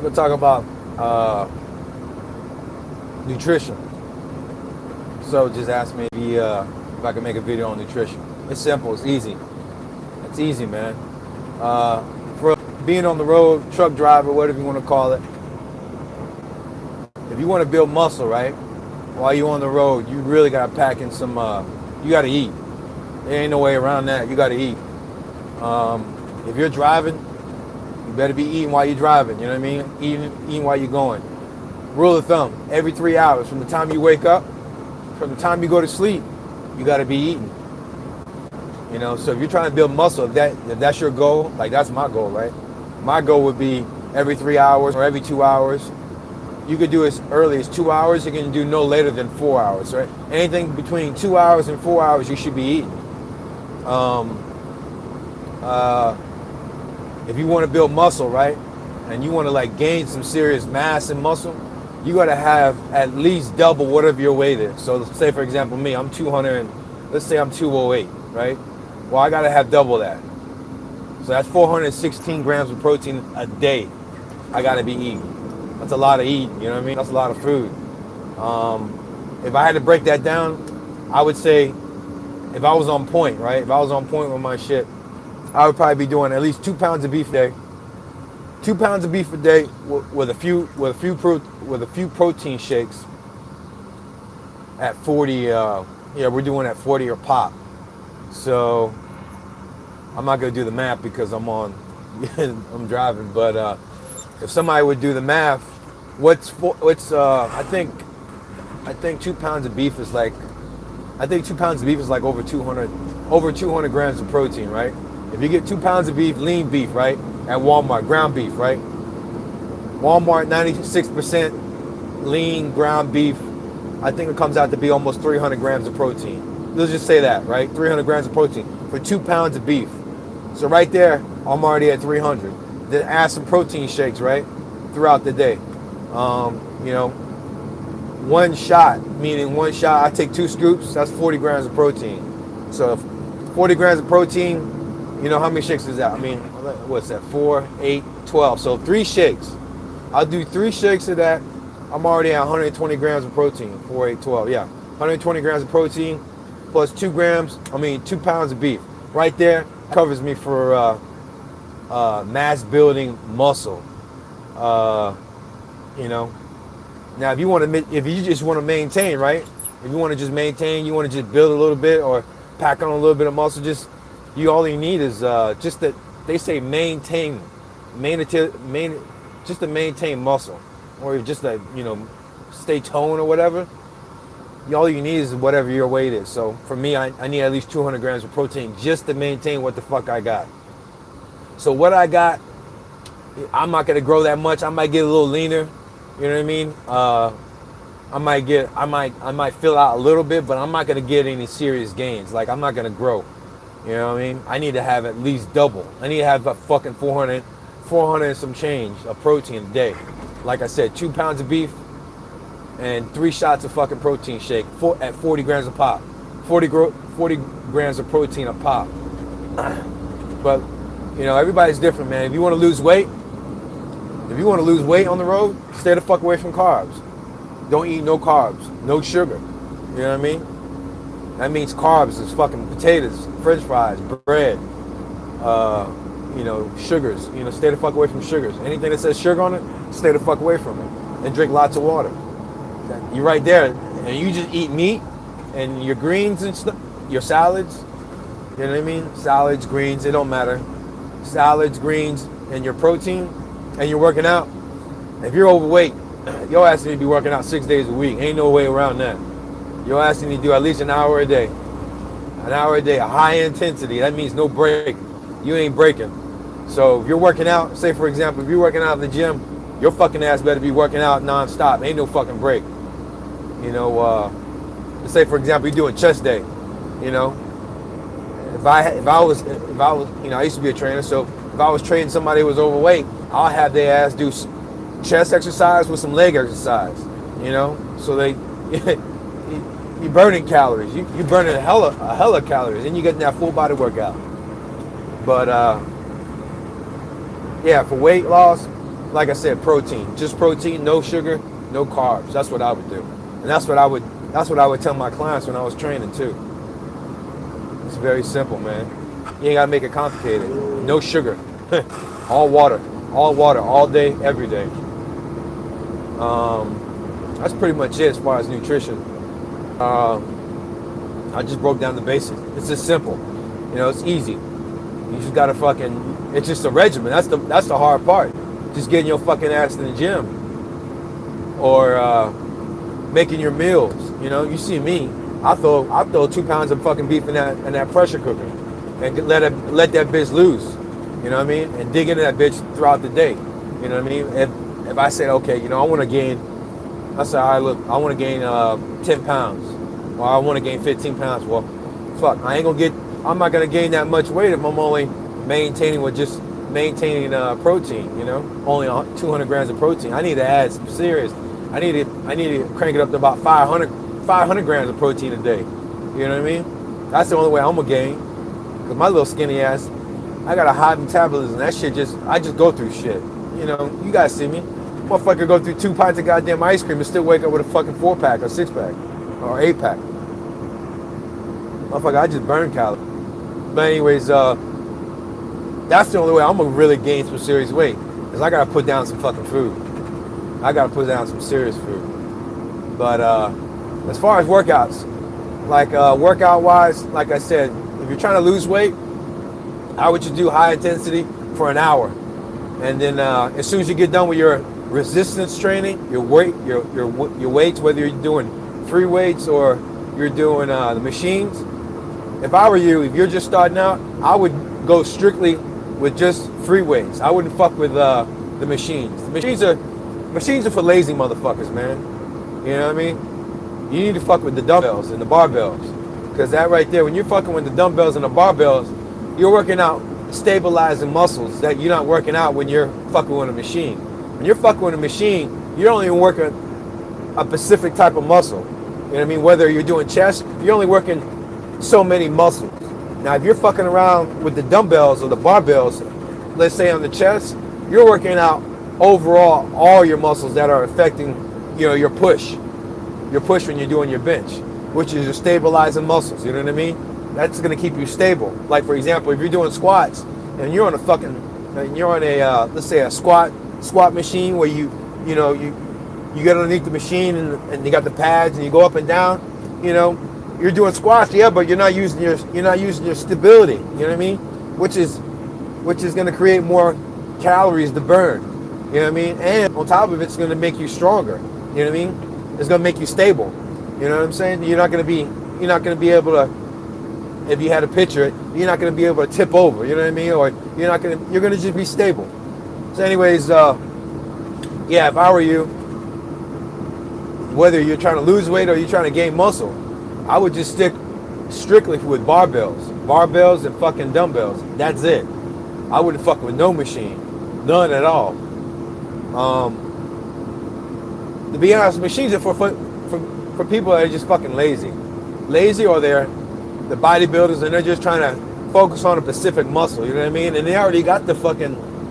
We're gonna talk about nutrition. So just ask me if I can make a video on nutrition. It's simple. It's easy. It's easy, man. Uh, for being on the road, truck driver, whatever you want to call it. If you want to build muscle, right, while you're on the road, you really gotta pack in some. You gotta eat. There ain't no way around that. You gotta eat. If you're driving, you better be eating while you're driving. You know what I mean? Eating while you're going. Rule of thumb: every 3 hours, from the time you wake up, from the time you go to sleep, you gotta be eating. You know, so if you're trying to build muscle, if that's your goal, like that's my goal, right? My goal would be every 3 hours or every 2 hours. You could do as early as 2 hours. You can do no later than 4 hours, right? Anything between 2 hours and 4 hours, you should be eating. Um, uh, if you want to build muscle, right, and you want to like gain some serious mass and muscle, you got to have at least double whatever your weight is. So say for example, me, I'm 200. Let's say I'm 208, right? Well, I got to have double that. So that's 416 grams of protein a day. I got to be eating. That's a lot of eating. You know what I mean? That's a lot of food. If I had to break that down, I would say if I was on point, right? If I was on point with my shit, I would probably be doing at least 2 pounds of beef a day. 2 pounds of beef a day with a few protein shakes at 40. We're doing at 40 or pop. So I'm not gonna do the math because I'm I'm driving. But if somebody would do the math, I think 2 pounds of beef is like over 200 grams of protein, right? If you get 2 pounds of beef, lean beef, right, at Walmart, ground beef, right? Walmart, 96% lean ground beef. I think it comes out to be almost 300 grams of protein. Let's just say that, right? 300 grams of protein for 2 pounds of beef. So right there, I'm already at 300. Then add some protein shakes, right, throughout the day. You know, one shot, I take 2 scoops, that's 40 grams of protein. So 40 grams of protein, you know, how many shakes is that? I mean, what's that, 4, 8, 12. So 3 shakes. I'll do 3 shakes of that. I'm already at 120 grams of protein, 4, 8, 12, yeah. 120 grams of protein plus 2 pounds of beef. Right there covers me for mass building muscle. You know, now if you just want to maintain, right? If you want to just maintain, you want to just build a little bit or pack on a little bit of muscle, all you need is just that they say just to maintain muscle, or just to stay toned or whatever. All you need is whatever your weight is. So for me, I need at least 200 grams of protein just to maintain what the fuck I got. So what I got, I'm not gonna grow that much. I might get a little leaner. You know what I mean? I might fill out a little bit, but I'm not gonna get any serious gains. Like I'm not gonna grow. You know what I mean? I need to have at least double. I need to have a fucking 400 and some change of protein a day. Like I said, 2 pounds of beef and 3 shots of fucking protein shake at 40 grams a pop. 40 grams of protein a pop. But everybody's different, man. If you want to lose weight on the road, stay the fuck away from carbs. Don't eat no carbs, no sugar. You know what I mean? That means carbs is fucking potatoes, French fries, bread, sugars. Stay the fuck away from sugars. Anything that says sugar on it, stay the fuck away from it. And drink lots of water. You're right there, and you just eat meat and your greens and stuff, your salads. You know what I mean? Salads, greens, it don't matter. Salads, greens, and your protein, and you're working out. If you're overweight, your ass need to be working out 6 days a week. Ain't no way around that. Your ass need to do at least an hour a day. An hour a day, a high intensity. That means no break. You ain't breaking. So if you're working out, say for example, if you're working out in the gym, your fucking ass better be working out non-stop. Ain't no fucking break. Let's say for example, you're doing chest day. If I was, I used to be a trainer, so if I was training somebody who was overweight, I'll have their ass do chest exercise with some leg exercise. So they, you're burning calories. You're burning a hella calories, and you get that full body workout. But yeah, for weight loss, like I said, protein. Just protein, no sugar, no carbs. That's what I would do. And that's what I would tell my clients when I was training too. It's very simple, man. You ain't gotta make it complicated. No sugar. All water, all day, every day. That's pretty much it as far as nutrition. I just broke down the basics. It's just simple. You know, it's easy. You just gotta fucking, it's just a regimen. That's the hard part. Just getting your fucking ass in the gym. Or making your meals. You know, you see me, I throw 2 pounds of fucking beef in that pressure cooker and let that bitch loose. You know what I mean? And dig into that bitch throughout the day. You know what I mean? If I said, okay, you know, I want to gain, I said, all right, look, I want to gain 10 pounds. Or I want to gain 15 pounds. Well, fuck, I'm not going to gain that much weight if I'm only maintaining protein, you know? Only 200 grams of protein. I need to add some serious. I need to crank it up to about 500 grams of protein a day. You know what I mean? That's the only way I'm going to gain. Because my little skinny ass, I got a high metabolism. That shit I just go through shit. You know, you guys see me. Motherfucker go through 2 pints of goddamn ice cream and still wake up with a fucking 4-pack or 6-pack or 8-pack. Motherfucker, I just burn calories. But anyways, that's the only way I'm gonna really gain some serious weight. Is I gotta put down some fucking food. I gotta put down some serious food. But as far as workouts, like workout wise, like I said, if you're trying to lose weight, I would just do high intensity for an hour. And then as soon as you get done with your resistance training, your weights, whether you're doing free weights or you're doing the machines, if I were you, if you're just starting out, I would go strictly with just free weights. I wouldn't fuck with the machines. The machines are for lazy motherfuckers, man. You know what I mean? You need to fuck with the dumbbells and the barbells. Because that right there, when you're fucking with the dumbbells and the barbells, you're working out stabilizing muscles that you're not working out when you're fucking with a machine. When you're fucking with a machine, you're only working a specific type of muscle. You know what I mean? Whether you're doing chest, you're only working so many muscles. Now, if you're fucking around with the dumbbells or the barbells, let's say on the chest, you're working out overall all your muscles that are affecting, you know, your push when you're doing your bench, which is your stabilizing muscles. You know what I mean? That's going to keep you stable. Like, for example, if you're doing squats and you're on a let's say a squat machine where you get underneath the machine and you got the pads and you go up and down, you know, you're doing squats, yeah, but you're not using your stability. You know what I mean? Which is going to create more calories to burn. You know what I mean? And on top of it, it's going to make you stronger. You know what I mean? It's going to make you stable. You know what I'm saying? You're not going to be able to. If you had a picture, you're not going to be able to tip over, you know what I mean? Or you're going to just be stable. So anyways, yeah, if I were you, whether you're trying to lose weight or you're trying to gain muscle, I would just stick strictly with barbells and fucking dumbbells. That's it. I wouldn't fuck with no machine, none at all. To be honest, machines are for people that are just fucking lazy, or they're the bodybuilders and they're just trying to focus on a specific muscle. You know what I mean? And they already got the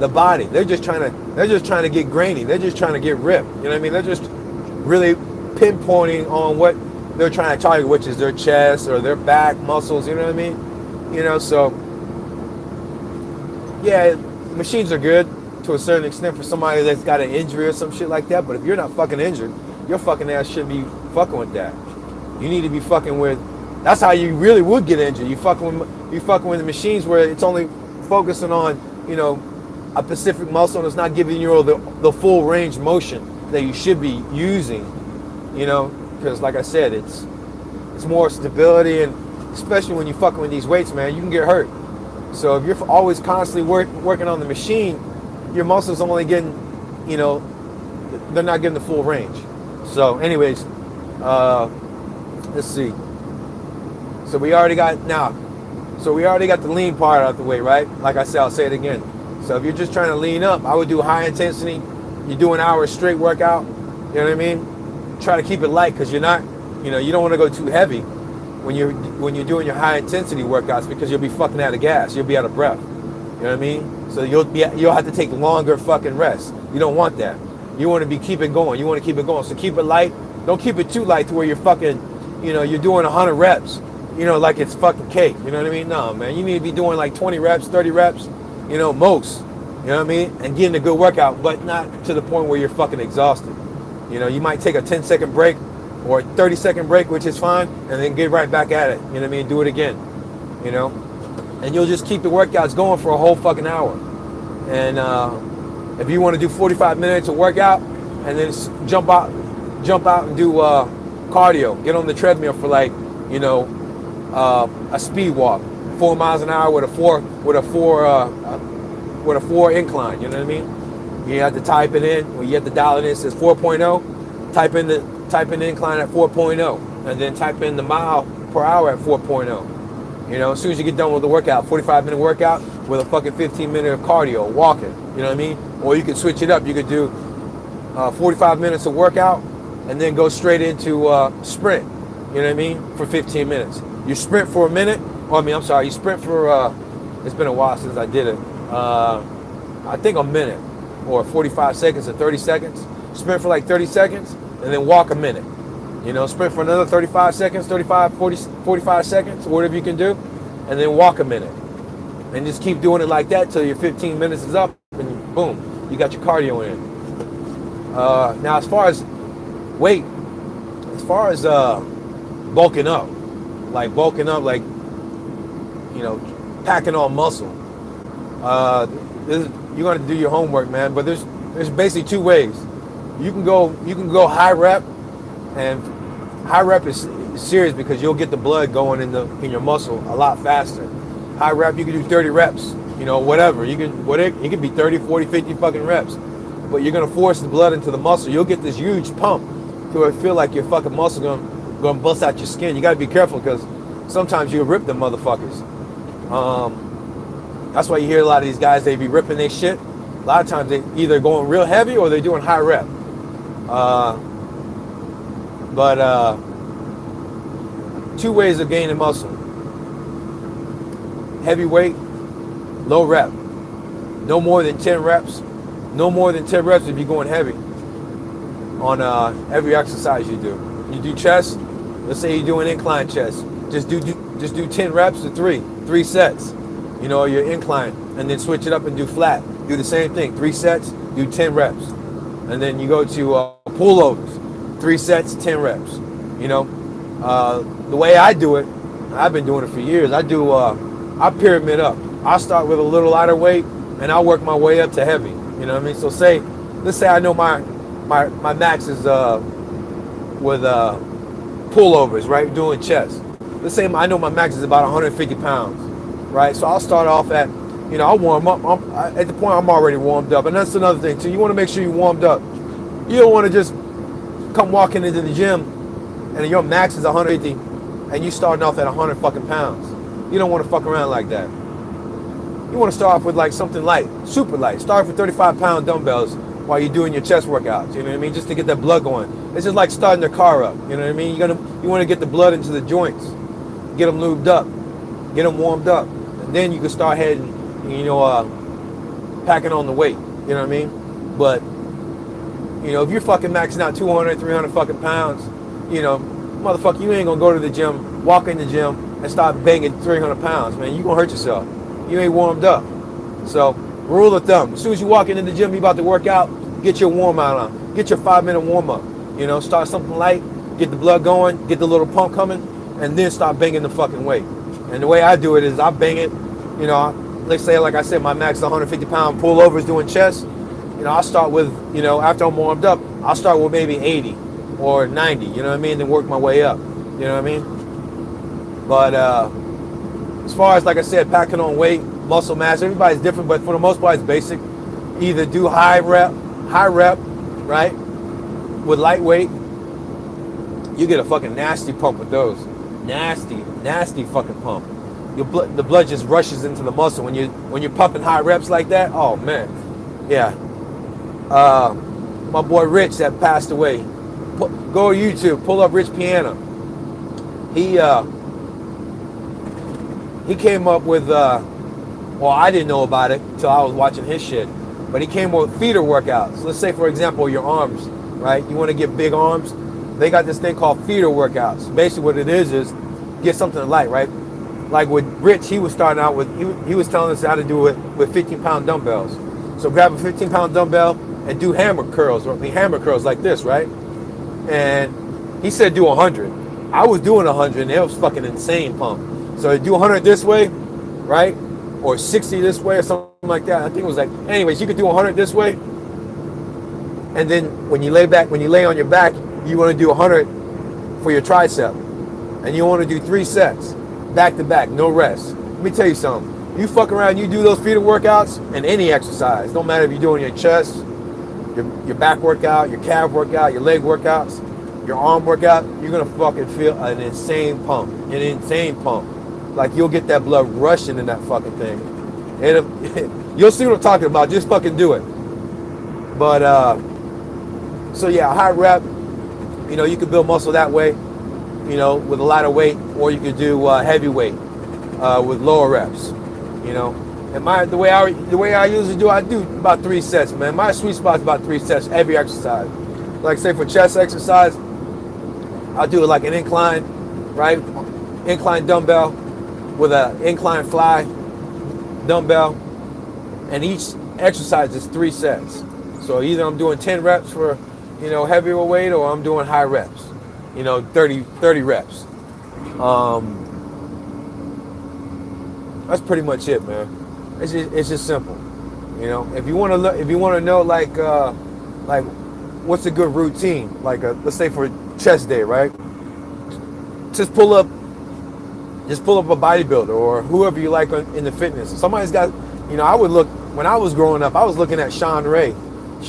body. They're just trying to get grainy. They're just trying to get ripped. You know what I mean? They're just really pinpointing on what they're trying to target, which is their chest or their back muscles. You know what I mean? You know, so yeah, machines are good to a certain extent for somebody that's got an injury or some shit like that. But if you're not fucking injured, your fucking ass shouldn't be fucking with that. You need to be fucking with. That's how you really would get injured. You fucking with the machines where it's only focusing on, you know, a specific muscle and it's not giving you the full range motion that you should be using. You know, because like I said, it's more stability, and especially when you're fucking with these weights, man, you can get hurt. So if you're always constantly working on the machine, your muscles only getting, you know, they're not getting the full range. So anyways, let's see. So we already got the lean part out the way, right? Like I said, I'll say it again. So if you're just trying to lean up, I would do high intensity. You do an hour straight workout. You know what I mean? Try to keep it light, because you're not, you know, you don't want to go too heavy when you're doing your high intensity workouts, because you'll be fucking out of gas. You'll be out of breath. You know what I mean? So you'll have to take longer fucking rests. You don't want that. You want to be keeping going. You want to keep it going. So keep it light. Don't keep it too light to where you're fucking, you're doing 100 reps, like it's fucking cake. You know what I mean? No, man. You need to be doing like 20 reps, 30 reps, most. You know what I mean? And getting a good workout, but not to the point where you're fucking exhausted. You might take a 10-second break or a 30-second break, which is fine, and then get right back at it. You know what I mean? Do it again. And you'll just keep the workouts going for a whole fucking hour. And if you want to do 45 minutes of workout and then jump out and do cardio, get on the treadmill for like, a speed walk, 4 miles an hour with a four incline. You know what I mean? You have to type it in, or you have to dial it in. It says 4.0. Type in the incline at 4.0, and then type in the mile per hour at 4.0. As soon as you get done with the workout, 45-minute workout with a fucking 15-minute of cardio, walking. You know what I mean? Or you could switch it up. You could do 45 minutes of workout and then go straight into sprint. You know what I mean? For 15 minutes. You sprint for a minute. You sprint for, it's been a while since I did it. I think a minute or 45 seconds or 30 seconds. Sprint for like 30 seconds and then walk a minute. Sprint for another 35 seconds, 35, 40, 45 seconds, whatever you can do, and then walk a minute. And just keep doing it like that till your 15 minutes is up, and boom, you got your cardio in. Now, as far as weight, bulking up, packing on muscle, you're going to do your homework, man, but there's basically two ways. You can go high rep. And high rep is serious because you'll get the blood going in your muscle a lot faster. High rep, you can do 30 reps, whatever. It can be 30, 40, 50 fucking reps. But you're going to force the blood into the muscle. You'll get this huge pump to it feel like your fucking muscle going to bust out your skin. You got to be careful because sometimes you'll rip them motherfuckers. That's why you hear a lot of these guys, they be ripping their shit. A lot of times they either going real heavy or they're doing high rep. But two ways of gaining muscle. Heavy weight, low rep. No more than 10 reps. No more than 10 reps if you're going heavy on every exercise you do. You do chest, let's say you do an incline chest. Just do 10 reps to three sets. Your incline, and then switch it up and do flat. Do the same thing, 3 sets, do 10 reps. And then you go to pullovers. 3 sets, 10 reps. The way I do it, I've been doing it for years. I pyramid up. I start with a little lighter weight, and I work my way up to heavy. You know what I mean? So let's say I know my max is with pullovers, right? Doing chest. Let's say I know my max is about 150 pounds, right? So I'll start off at, I'll warm up. At the point I'm already warmed up, and that's another thing too. You want to make sure you're warmed up. You don't want to just come walking into the gym and your max is 150 and you starting off at 100 fucking pounds. You don't want to fuck around like that. You want to start off with like something light, super light. Start with 35-pound dumbbells while you're doing your chest workouts. You know what I mean? Just to get that blood going. It's just like starting the car up. You know what I mean? You want to get the blood into the joints, get them lubed up, get them warmed up, and then you can start heading, packing on the weight. You know what I mean? But if you're fucking maxing out 200, 300 fucking pounds, motherfucker, you ain't gonna go to the gym, walk in the gym, and start banging 300 pounds, man. You gonna hurt yourself. You ain't warmed up. So, rule of thumb, as soon as you walk into the gym, you about to work out, get your warm out on. Get your 5-minute warm up. Start something light, get the blood going, get the little pump coming, and then start banging the fucking weight. And the way I do it is I bang it, let's say, like I said, my max is 150 pound pullovers doing chest. I'll start with, after I'm warmed up, I'll start with maybe 80 or 90, you know what I mean? Then work my way up, you know what I mean? But as far as, like I said, packing on weight, muscle mass, everybody's different, but for the most part, it's basic. Either do high rep, right? With light weight, you get a fucking nasty pump with those. Nasty fucking pump. The blood just rushes into the muscle when you're pumping high reps like that. Oh man, yeah. My boy Rich that passed away. Go to YouTube, pull up Rich Piana. He came up with Well, I didn't know about it until I was watching his shit. But he came with feeder workouts. Let's say, for example, your arms, right? You want to get big arms. They got this thing called feeder workouts. Basically, what it is get something light, right? Like with Rich, he was starting out with, he was telling us how to do it with 15-pound dumbbells. So grab a 15-pound dumbbell and do hammer curls, or hammer curls like this, right? And he said do 100. I was doing 100, and it was fucking insane pump. So do 100 this way, right? Or 60 this way, or something like that. I think it was like, anyways, you could do 100 this way. And then when you lay on your back, you want to do 100 for your tricep. And you want to do 3 sets, back to back, no rest. Let me tell you something. You fuck around, you do those feeder workouts and any exercise. Don't matter if you're doing your chest, your back workout, your calf workout, your leg workouts, your arm workout, you're going to fucking feel an insane pump. Like you'll get that blood rushing in that fucking thing. And you'll see what I'm talking about. Just fucking do it. But, so yeah, high rep, you can build muscle that way, with a lighter weight, or you could do heavy weight with lower reps, And the way I usually do, I do about 3 sets, man. My sweet spot is about 3 sets every exercise. Like say for chest exercise, I'll do it like an incline, right? Incline dumbbell with an incline fly dumbbell, and each exercise is 3 sets. So either I'm doing 10 reps for, heavier weight, or I'm doing high reps, 30 reps. That's pretty much it, man. It's just simple, If you want to know like what's a good routine, like let's say for chest day, right? Just pull up a bodybuilder or whoever you like in the fitness. Somebody's got, I would look, when I was growing up, I was looking at Sean Ray,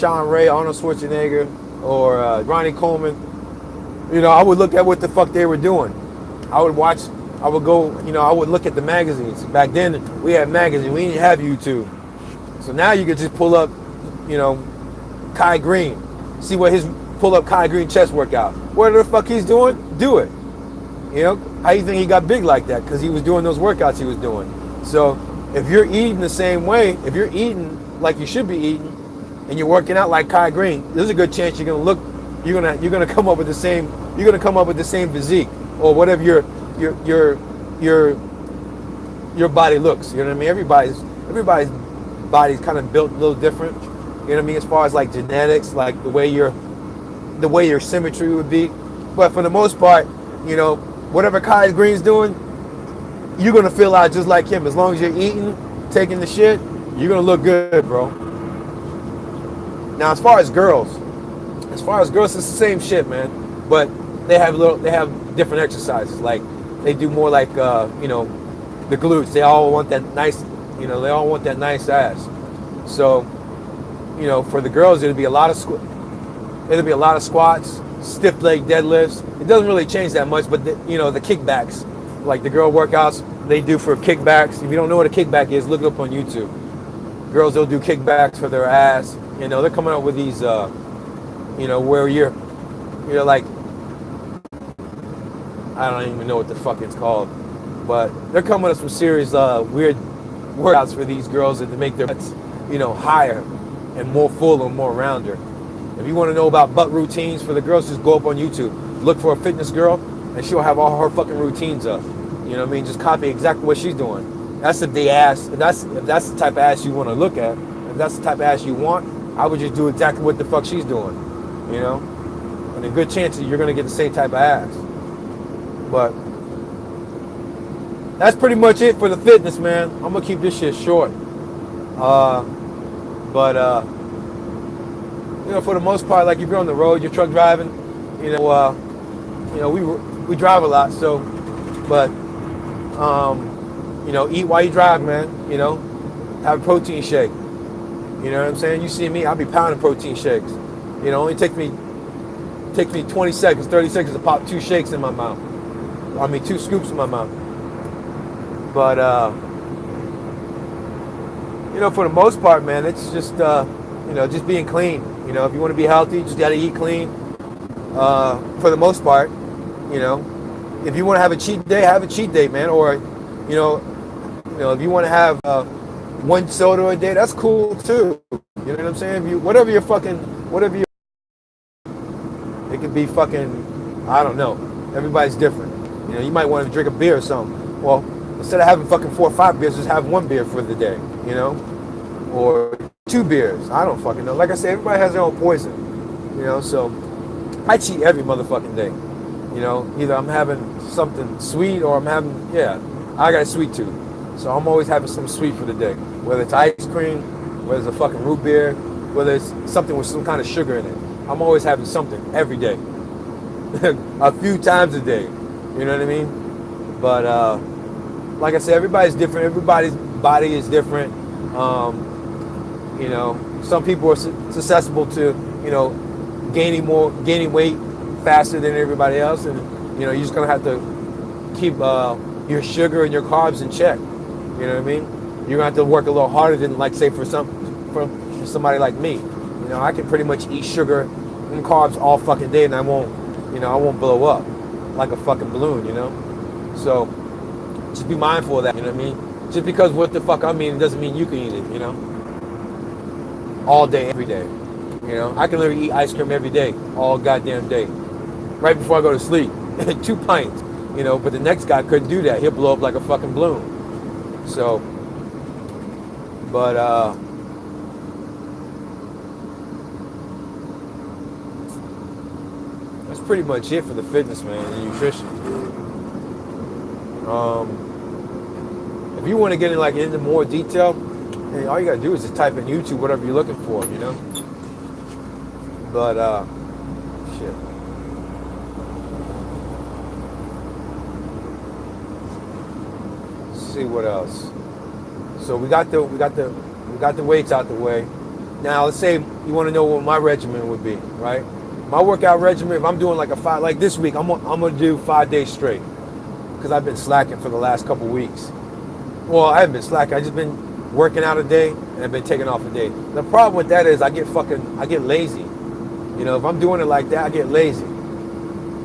Arnold Schwarzenegger, or Ronnie Coleman. I would look at what the fuck they were doing. I would go, I would look at the magazines. Back then, we had magazines. We didn't have YouTube. So now you could just pull up, Kai Green. Pull up Kai Green chest workout. Whatever the fuck he's doing, do it. How you think he got big like that? Because he was doing those workouts he was doing. So if you're eating the same way, if you're eating like you should be eating, and you're working out like Kai Green, there's a good chance you're gonna come up with the same physique, or whatever your body looks. You know what I mean? Everybody's body's kind of built a little different. You know what I mean? As far as like genetics, like the way your symmetry would be. But for the most part, whatever Kai Green's doing, you're gonna feel out just like him. As long as you're eating, taking the shit, you're gonna look good, bro. Now, as far as girls, it's the same shit, man. But they have different exercises. Like they do more like the glutes. They all want that nice ass. So, for the girls, it'll be a lot of squats, stiff leg deadlifts. It doesn't really change that much, but the kickbacks, like the girl workouts they do for kickbacks. If you don't know what a kickback is, look it up on YouTube. Girls, they'll do kickbacks for their ass. They're coming up with these, where you're like, I don't even know what the fuck it's called, but they're coming up with some serious weird workouts for these girls to make their butts, higher and more full and more rounder. If you want to know about butt routines for the girls, just go up on YouTube, look for a fitness girl, and she'll have all her fucking routines up. You know what I mean? Just copy exactly what she's doing. That's if that's the type of ass you want to look at. If that's the type of ass you want, I would just do exactly what the fuck she's doing. And a good chance that you're gonna get the same type of ass. But that's pretty much it for the fitness, man. I'm gonna keep this shit short. For the most part, like if you're on the road, you're truck driving, we drive a lot, so, but, eat while you drive, man, have a protein shake. You know what I'm saying? You see me, I'll be pounding protein shakes. Only takes me 20 seconds, 30 seconds to pop 2 shakes in my mouth. 2 scoops in my mouth. But, for the most part, man, it's just, just being clean. If you want to be healthy, you just got to eat clean. For the most part, if you want to have a cheat day, man. Or, if you want to have, one soda a day, that's cool too. You know what I'm saying? If you, whatever you, it could be fucking, I don't know. Everybody's different. You know, you might want to drink a beer or something. Well, instead of having fucking 4 or 5 beers, just have 1 beer for the day, you know? Or 2 beers. I don't fucking know. Like I said, everybody has their own poison, you know? So I cheat every motherfucking day. You know, either I'm having something sweet or I'm having, I got a sweet tooth. So I'm always having some sweet for the day. Whether it's ice cream, whether it's a fucking root beer, whether it's something with some kind of sugar in it. I'm always having something every day. A few times a day. You know what I mean? But like I said, everybody's different. Everybody's body is different. You know, some people are susceptible to, you know, gaining weight faster than everybody else, and you know, you're just gonna have to keep your sugar and your carbs in check. You know what I mean? You're gonna have to work a little harder than, like, say, for somebody like me. You know, I can pretty much eat sugar and carbs all fucking day, and I won't blow up like a fucking balloon. You know, so just be mindful of that. You know what I mean? Just because what the fuck I'm eating doesn't mean you can eat it. You know, all day, every day. You know, I can literally eat ice cream every day, all goddamn day, right before I go to sleep. 2 pints, you know, but the next guy couldn't do that. He'll blow up like a fucking balloon. So, but, that's pretty much it for the fitness, man, and nutrition. If you want to get into more detail, hey, all you gotta do is just type in YouTube whatever you're looking for, you know? But, shit. Let's see what else. So we got the weights out the way. Now let's say you want to know what my regimen would be, right? My workout regimen, if I'm doing like like this week, I'm gonna do 5 days straight, because I've been slacking for the last couple weeks. Well, I haven't been slacking. I've just been working out a day and I've been taking off a day. The problem with that is I get lazy. You know, if I'm doing it like that, I get lazy.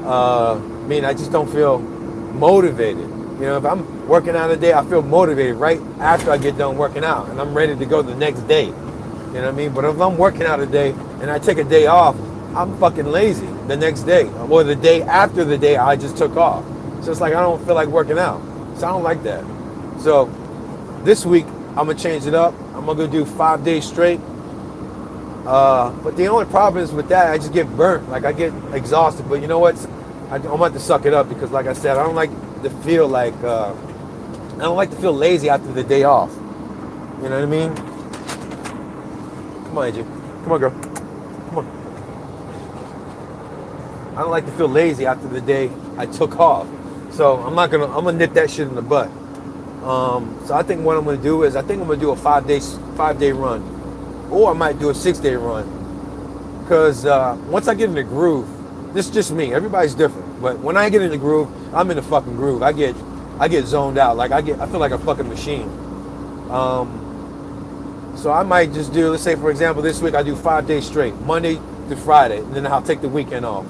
I mean, I just don't feel motivated. You know, if I'm working out a day, I feel motivated right after I get done working out, and I'm ready to go the next day. You know what I mean? But if I'm working out a day and I take a day off, I'm fucking lazy the next day, or the day after the day I just took off. So it's like I don't feel like working out. So I don't like that. So this week I'm gonna change it up. I'm gonna go do 5 days straight. But the only problem is with that, I just get burnt. Like, I get exhausted. But you know what? I'm gonna have to suck it up, because, like I said, I don't like to feel lazy after the day off. You know what I mean? Come on, AJ. Come on, girl. Come on. I don't like to feel lazy after the day I took off. So I'm gonna nip that shit in the butt. So I think what I'm gonna do is I'm gonna do a 5 day run. Or I might do a 6-day run. Because once I get in the groove, this is just me. Everybody's different. But when I get in the groove, I'm in the fucking groove. I get zoned out. Like I feel like a fucking machine. So I might just do, let's say for example, this week I do 5 days straight, Monday to Friday, and then I'll take the weekend off.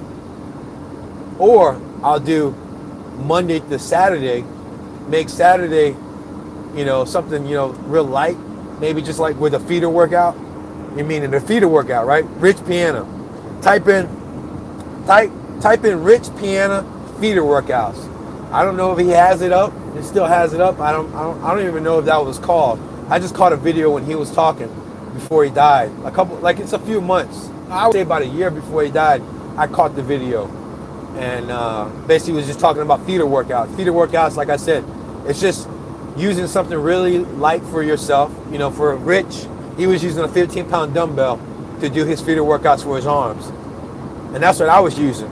Or I'll do Monday to Saturday, make Saturday, you know, something, you know, real light, maybe just like with a feeder workout. You mean in a feeder workout, right? Rich Piana. Type in Rich Piana feeder workouts. I don't know if he has it up. It still has it up. I don't even know if that was called. I just caught a video when he was talking before he died. It's a few months. I would say about a year before he died, I caught the video. And basically was just talking about feeder workouts. Feeder workouts, like I said, it's just using something really light for yourself. You know, for Rich, he was using a 15-pound dumbbell to do his feeder workouts for his arms. And that's what I was using.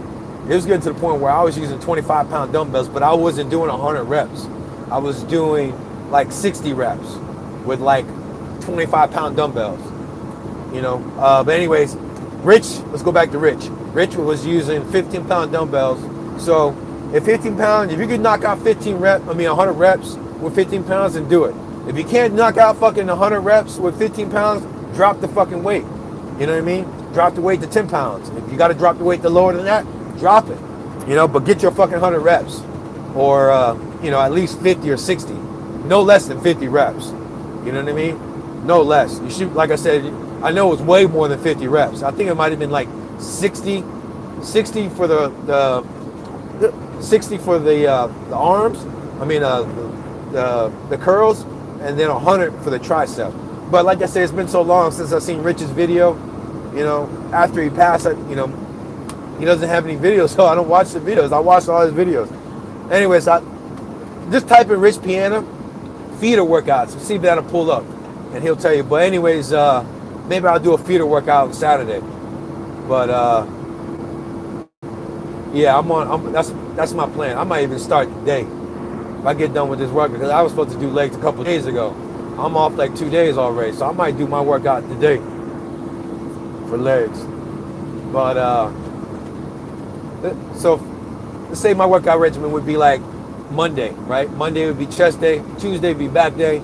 It was getting to the point where I was using 25-pound dumbbells, but I wasn't doing 100 reps. I was doing like 60 reps with like 25-pound dumbbells. You know, but anyways, Rich, let's go back to Rich. Rich was using 15-pound dumbbells. So if you could knock out 100 reps with 15 pounds, then do it. If you can't knock out fucking 100 reps with 15 pounds, drop the fucking weight. You know what I mean? Drop the weight to 10 pounds. If you got to drop the weight to lower than that, drop it. You know, but get your fucking 100 reps. Or, you know, at least 50 or 60. No less than 50 reps. You know what I mean? No less. You shoot, like I said, I know it's way more than 50 reps. I think it might have been like 60 for the 60 for the arms. I mean the curls, and then 100 for the tricep. But like I said, it's been so long since I've seen Rich's video. You know, after he passed, you know, he doesn't have any videos, so I don't watch the videos. I watched all his videos. Anyways, just type in Rich Piana feeder workouts and see if that'll pull up, and he'll tell you. But anyways, maybe I'll do a feeder workout on Saturday. But yeah, that's my plan. I might even start today if I get done with this workout, because I was supposed to do legs a couple of days ago. I'm off like 2 days already, so I might do my workout today for legs. But so let's say my workout regimen would be like Monday, right? Monday would be chest day, Tuesday would be back day,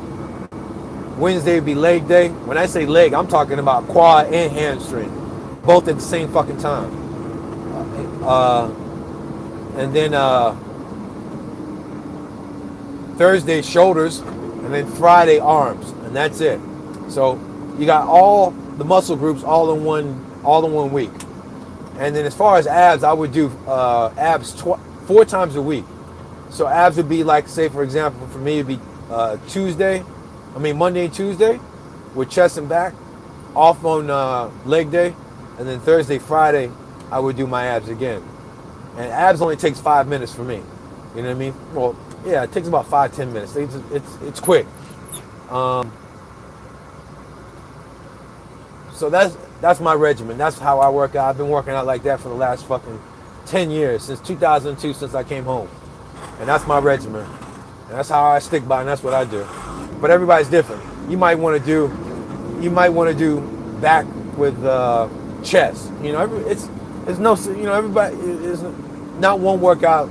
Wednesday would be leg day. When I say leg, I'm talking about quad and hamstring, both at the same fucking time. And then Thursday shoulders, and then Friday arms, and that's it. So you got all the muscle groups all in one week. And then as far as abs, I would do abs 4 times a week. So abs would be like, say for example, for me it'd be Monday and Tuesday with chest and back, off on leg day, and then Thursday, Friday, I would do my abs again. And abs only takes 5 minutes for me. You know what I mean? Well, yeah, it takes about 5-10 minutes. It's quick. So that's my regimen. That's how I work out. I've been working out like that for the last fucking 10 years, since 2002, since I came home. And that's my regimen. And that's how I stick by, and that's what I do. But everybody's different. You might want to do back with chest. You know, everybody is not one workout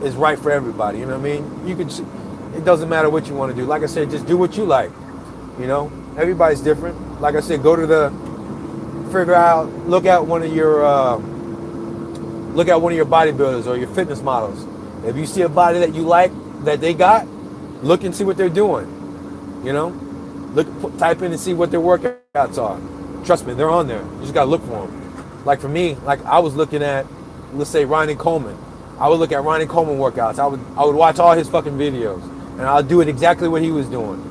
is right for everybody. You know what I mean? It doesn't matter what you want to do. Like I said, just do what you like. You know, everybody's different. Like I said, look at one of your bodybuilders or your fitness models. If you see a body that you like that they got, look and see what they're doing. You know, type in and see what their workouts are. Trust me, they're on there. You just gotta look for them. Like for me, like I was looking at, let's say Ronnie Coleman. I would look at Ronnie Coleman workouts. I would watch all his fucking videos, and I'll do it exactly what he was doing.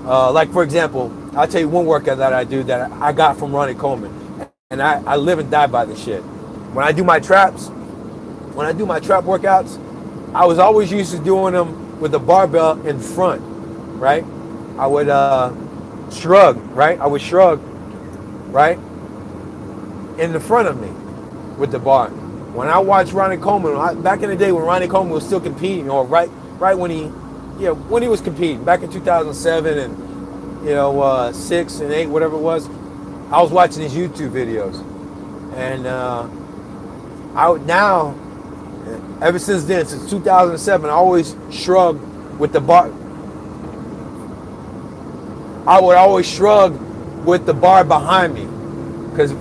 Like for example, I'll tell you one workout that I do that I got from Ronnie Coleman, and I live and die by this shit. When I do my trap workouts, I was always used to doing them with the barbell in front, right? I would shrug, right? In the front of me with the bar. When I watched Ronnie Coleman, back in the day when Ronnie Coleman was still competing, or right when he was competing back in 2007 and 6 and 8, whatever it was, I was watching his YouTube videos, and ever since then, since 2007, I always shrug with the bar. I would always shrug with the bar behind me, because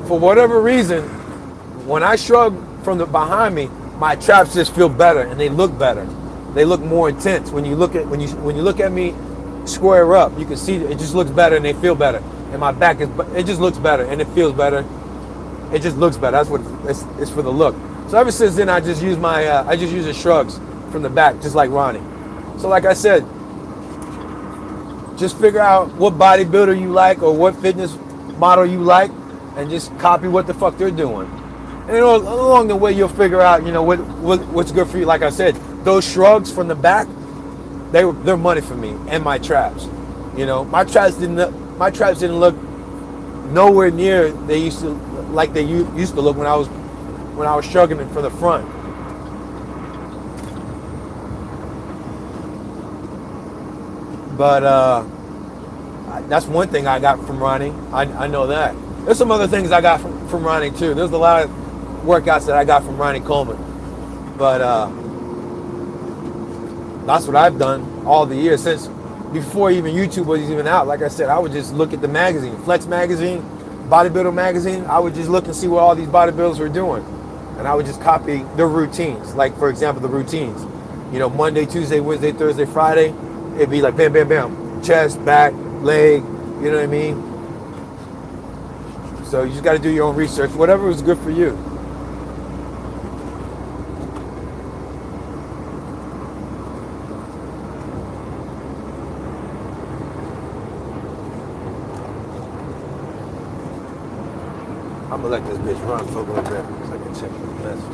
for whatever reason, when I shrug from the behind me, my traps just feel better and they look better. They look more intense. When you look at me square up, you can see it just looks better and they feel better. And my back it just looks better and it feels better. It just looks better. That's what it's for the look. So ever since then, I just use the shrugs from the back, just like Ronnie. So like I said, just figure out what bodybuilder you like or what fitness model you like, and just copy what the fuck they're doing. And along the way, you'll figure out, what's good for you. Like I said, those shrugs from the back, they're money for me and my traps. My traps didn't look nowhere near they used to look when I was shrugging from the front. But that's one thing I got from Ronnie. I know that. There's some other things I got from Ronnie too. There's a lot of workouts that I got from Ronnie Coleman. But that's what I've done all the years since before even YouTube was even out. Like I said, I would just look at the magazine, Flex magazine, Bodybuilder magazine. I would just look and see what all these bodybuilders were doing, and I would just copy their routines. Like for example, the routines. Monday, Tuesday, Wednesday, Thursday, Friday. It'd be like bam, bam, bam. chest, back, leg, you know what I mean? So you just got to do your own research, whatever is good for you. I'm gonna let this bitch run for a little bit so I can check the messages.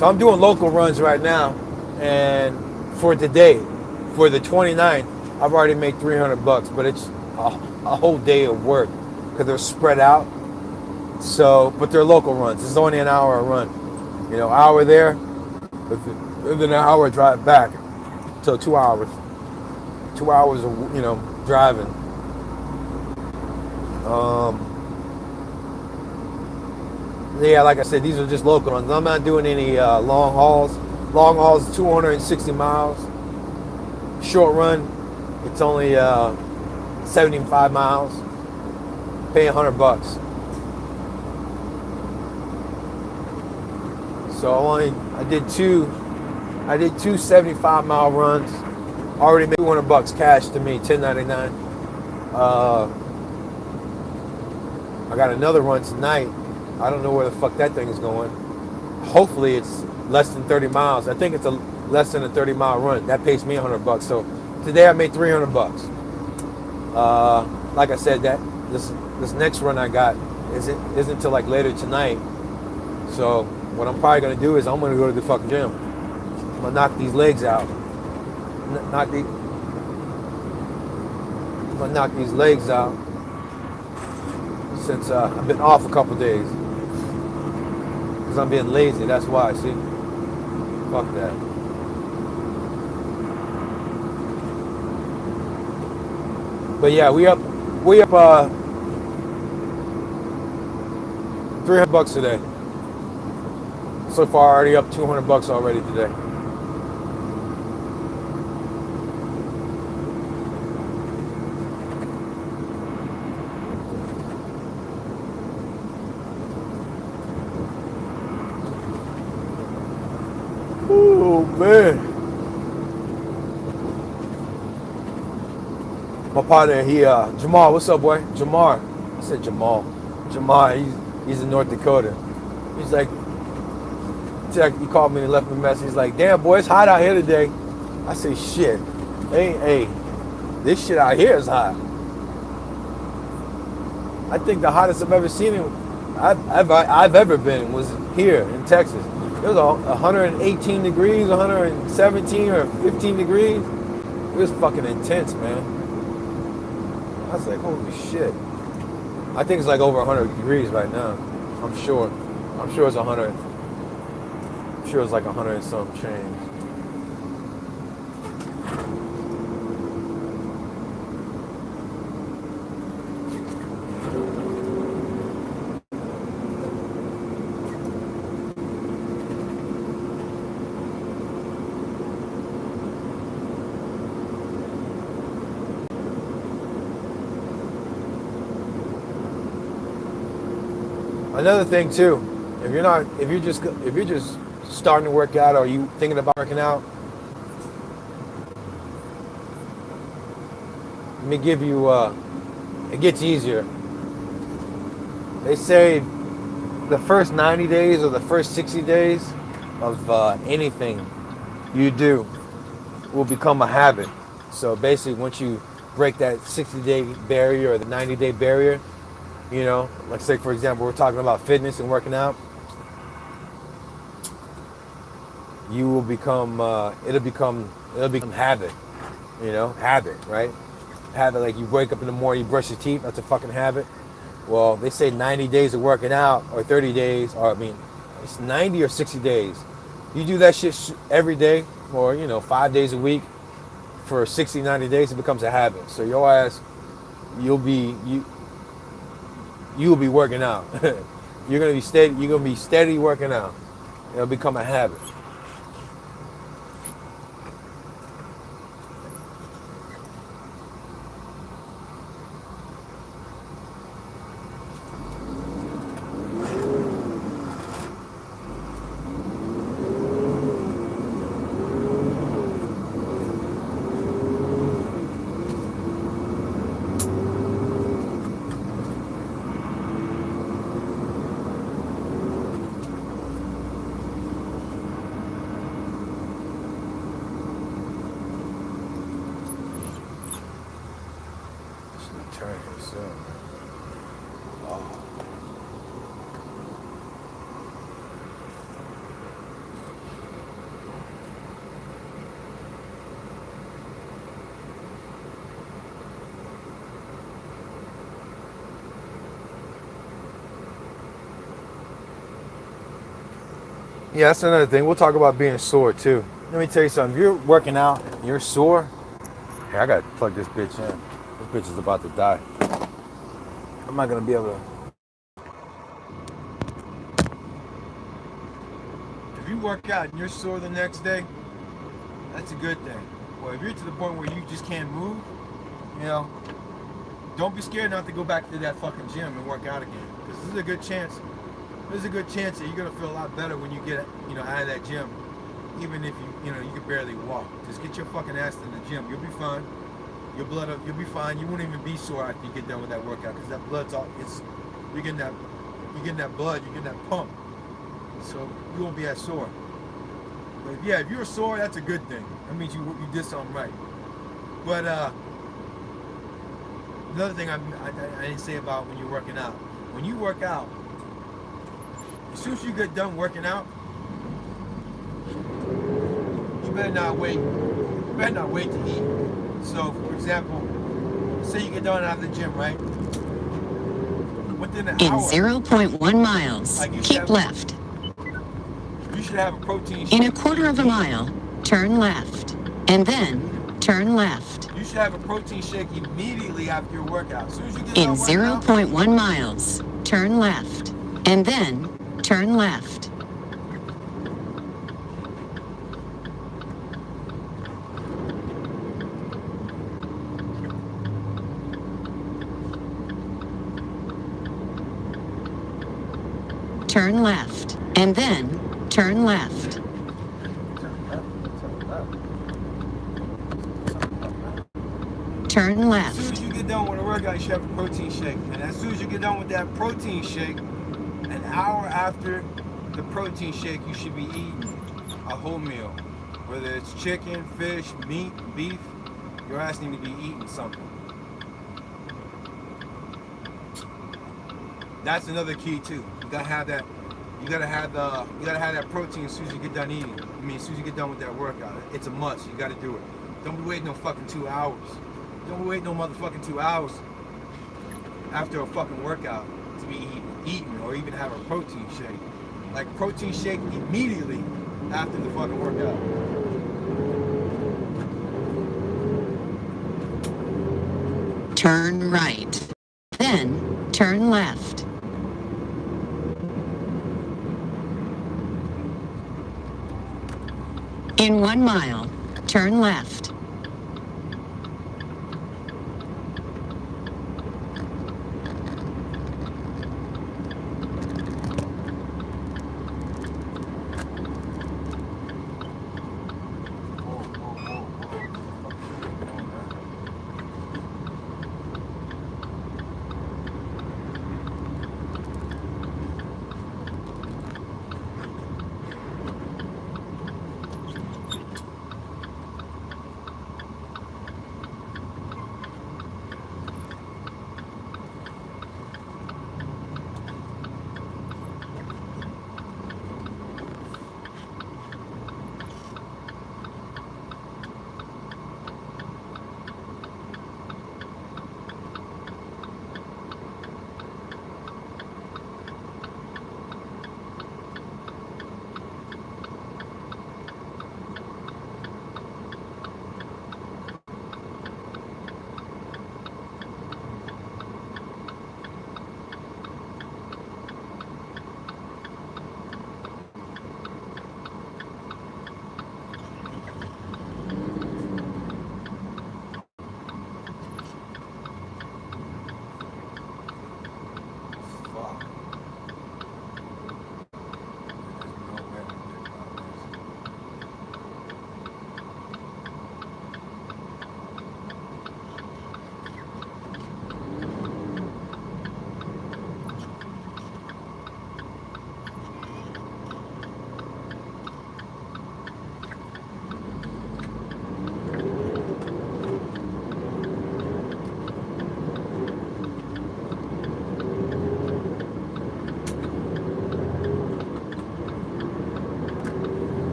So I'm doing local runs right now, and for today, for the 29th, I've already made $300, but it's a whole day of work because they're spread out. So, but they're local runs. It's only an hour a run. You know, hour there, and then an hour drive back. So 2 hours. 2 hours of, you know, driving. Yeah, like I said, these are just local ones. I'm not doing any long hauls. Long hauls, 260 miles. Short run, it's only 75 miles. Pay $100. So I did two 75-mile runs. Already made $200 cash to me, $10.99. I got another run tonight. I don't know where the fuck that thing is going. Hopefully it's less than 30 miles. I think it's less than a 30-mile run. That pays me $100. So today I made $300. Like I said, that this next run I got isn't until like later tonight. So what I'm probably gonna do is I'm gonna go to the fucking gym. I'm gonna knock these legs out. I'm gonna knock these legs out since I've been off a couple days. Because I'm being lazy, that's why, see? Fuck that. But yeah, we up $300 today. So far already up $200 already today. Oh man. My partner, Jamal, what's up, boy? Jamar. I said Jamal. He's in North Dakota. He's like, he called me and left me a message. He's like, damn, boy, it's hot out here today. I say, shit. Hey, this shit out here is hot. I think the hottest I've ever seen I've ever been was here in Texas. It was 118 degrees, 117 or 15 degrees. It was fucking intense, man. I was like, holy shit. I think it's like over 100 degrees right now. I'm sure it's 100. I'm sure it's like 100 and some change. Another thing too, if you're just starting to work out or you thinking about working out, let me give you, it gets easier. They say the first 90 days or the first 60 days of anything you do will become a habit. So basically once you break that 60-day barrier or the 90-day barrier, you know, like say for example, we're talking about fitness and working out. You will become, it'll become habit. You know, habit, right? Habit, like you wake up in the morning, you brush your teeth. That's a fucking habit. Well, they say 90 days of working out, or 30 days, or I mean, it's 90 or 60 days. You do that shit every day, or 5 days a week, for 60, 90 days, it becomes a habit. So your ass, you'll be working out. You're gonna be steady. You're gonna be steady working out. It'll become a habit. soon, man. Oh. Yeah, that's another thing. We'll talk about being sore too. Let me tell you something. If you're working out and you're sore, hey, I gotta plug this bitch in. This bitch is about to die. I'm not gonna be able to. If you work out and you're sore the next day, that's a good thing. Well, if you're to the point where you just can't move, you know, don't be scared not to go back to that fucking gym and work out again. Because there's a good chance that you're gonna feel a lot better when you get, out of that gym. Even if you can barely walk. Just get your fucking ass to the gym. You'll be fine. You'll be fine. You won't even be sore after you get done with that workout because that blood's you're getting that blood, you're getting that pump. So you won't be as sore. But if you're sore, that's a good thing. That means you did something right. But another thing I didn't say about when you're working out. When you work out, as soon as you get done working out, you better not wait. You better not wait to eat. So, for example, say you get done out of the gym, right? Within an hour. In 0.1 miles, keep left. You should have a protein shake. In a quarter of a mile, turn left, and then turn left. You should have a protein shake immediately after your workout. As soon as you get in 0.1 miles, turn left, and then turn left. Turn left, and then turn left. Turn left. As soon as you get done with a workout, you should have a protein shake. And as soon as you get done with that protein shake, an hour after the protein shake, you should be eating a whole meal. Whether it's chicken, fish, meat, beef, your ass need to be eating something. That's another key too. You gotta have that. You gotta have that protein as soon as you get done eating. As soon as you get done with that workout, it's a must. You gotta do it. Don't be waiting no fucking 2 hours. Don't be waiting no motherfucking 2 hours after a fucking workout to be eating or even have a protein shake. Like protein shake immediately after the fucking workout. Turn right, then turn left. In 1 mile, turn left.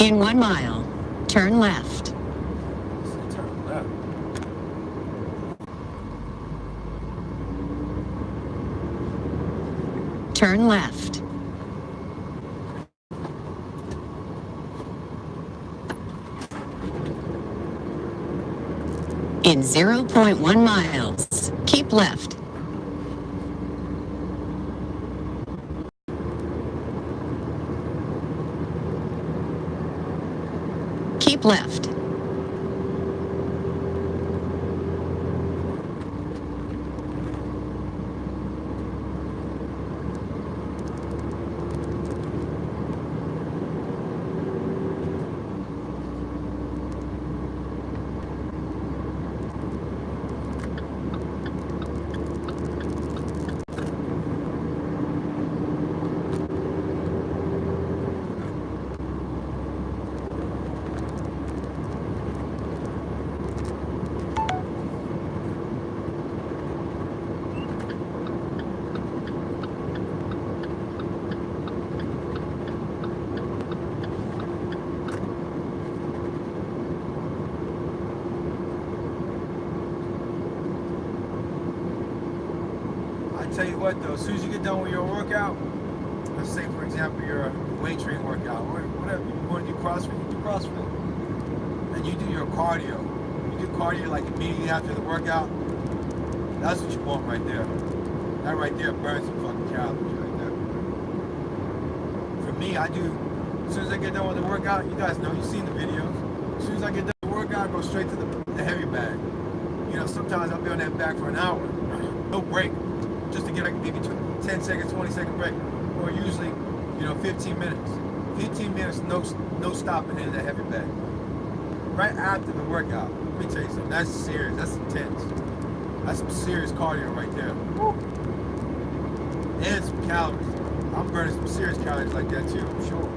In 1 mile, turn left. Turn left. Turn left. In 0.1 miles, keep left. Keep left. Tell you what though, as soon as you get done with your workout, let's say for example your weight training workout or whatever, you want to do CrossFit, you do CrossFit. And you do your cardio. You do cardio like immediately after the workout. That's what you want right there. That right there burns some fucking calories right there. For me, I do, as soon as I get done with the workout, you guys know, you've seen the videos. As soon as I get done with the workout, I go straight to the heavy bag. You know, sometimes I'll be on that bag for an hour. No break. Just to get like maybe 10 seconds, 20-second break, or usually, you know, 15 minutes. 15 minutes, no stopping in that heavy bag. Right after the workout, let me tell you something. That's serious. That's intense. That's some serious cardio right there. Woo. And some calories. I'm burning some serious calories like that too, I'm sure.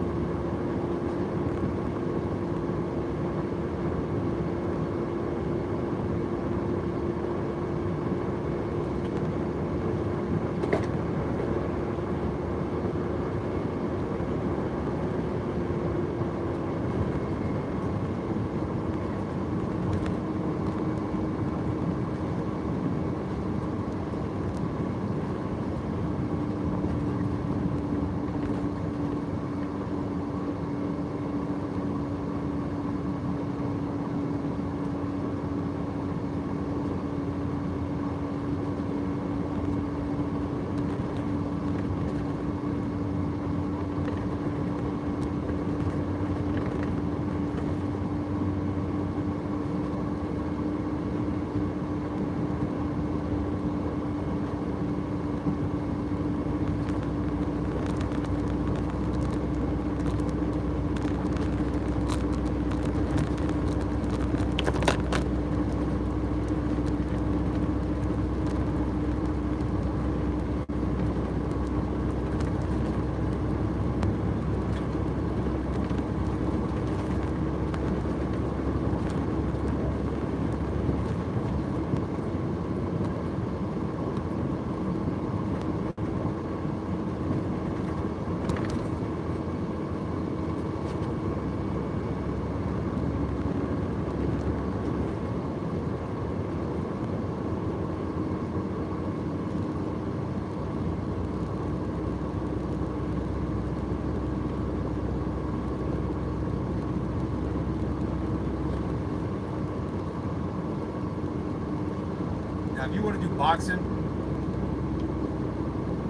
Now, if you want to do boxing,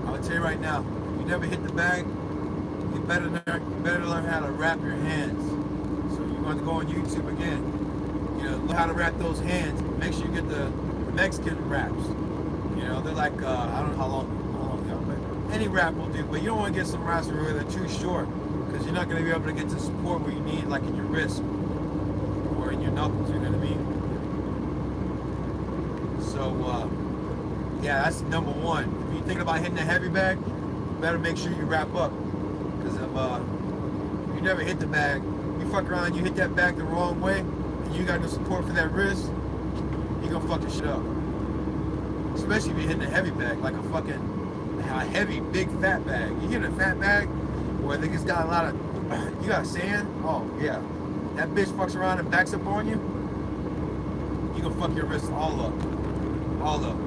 I would tell you right now, if you never hit the bag, you better learn how to wrap your hands. So you want to go on YouTube again, you know, learn how to wrap those hands. Make sure you get the Mexican wraps. You know, they're like, I don't know how long they are, but any wrap will do. But you don't want to get some wraps where they're too short, because you're not going to be able to get the support where you need, like in your wrist or in your knuckles, you know what I mean? So, yeah, that's number one. If you're thinking about hitting a heavy bag, you better make sure you wrap up. Because if you never hit the bag, you fuck around, you hit that bag the wrong way, and you got no support for that wrist, you're going to fuck your shit up. Especially if you're hitting a heavy bag, like a heavy, big, fat bag. You hit a fat bag where I think it's got a You got sand? Oh yeah. That bitch fucks around and backs up on you. You can fuck your wrists all up. All up.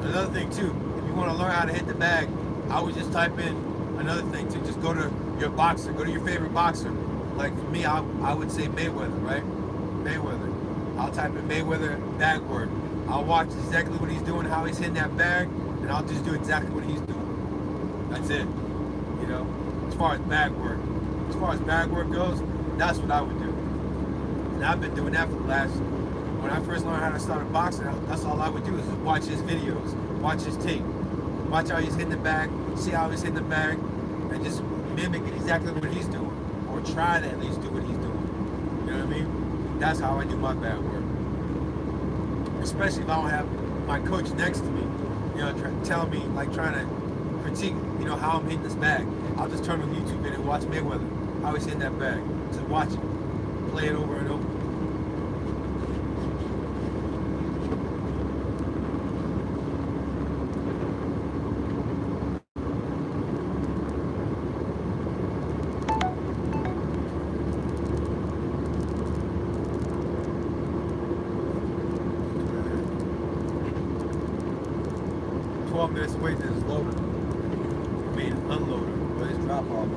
Another thing too, if you want to learn how to hit the bag, I would just type in another thing too. Just go to your boxer. Go to your favorite boxer. Like for me, I would say Mayweather, right? Mayweather. I'll type in Mayweather bag work. I'll watch exactly what he's doing, how he's hitting that bag, and I'll just do exactly what he's doing. That's it. You know, as far as bag work. As far as bag work goes, that's what I would do. And I've been doing that for the last, when I first learned how to start boxing, that's all I would do is just watch his videos, watch his tape, watch how he's hitting the bag, see how he's hitting the bag, and just mimic exactly what he's doing, or try to at least do what he's doing. You know what I mean? That's how I do my bag work. Especially if I don't have my coach next to me, you know, telling me, like trying to critique, you know, how I'm hitting this bag. I'll just turn on YouTube video and watch Mayweather, how he's hitting that bag. Just watch it, play it over and over. Minutes away to this loader. I mean, unloader, but it's drop off.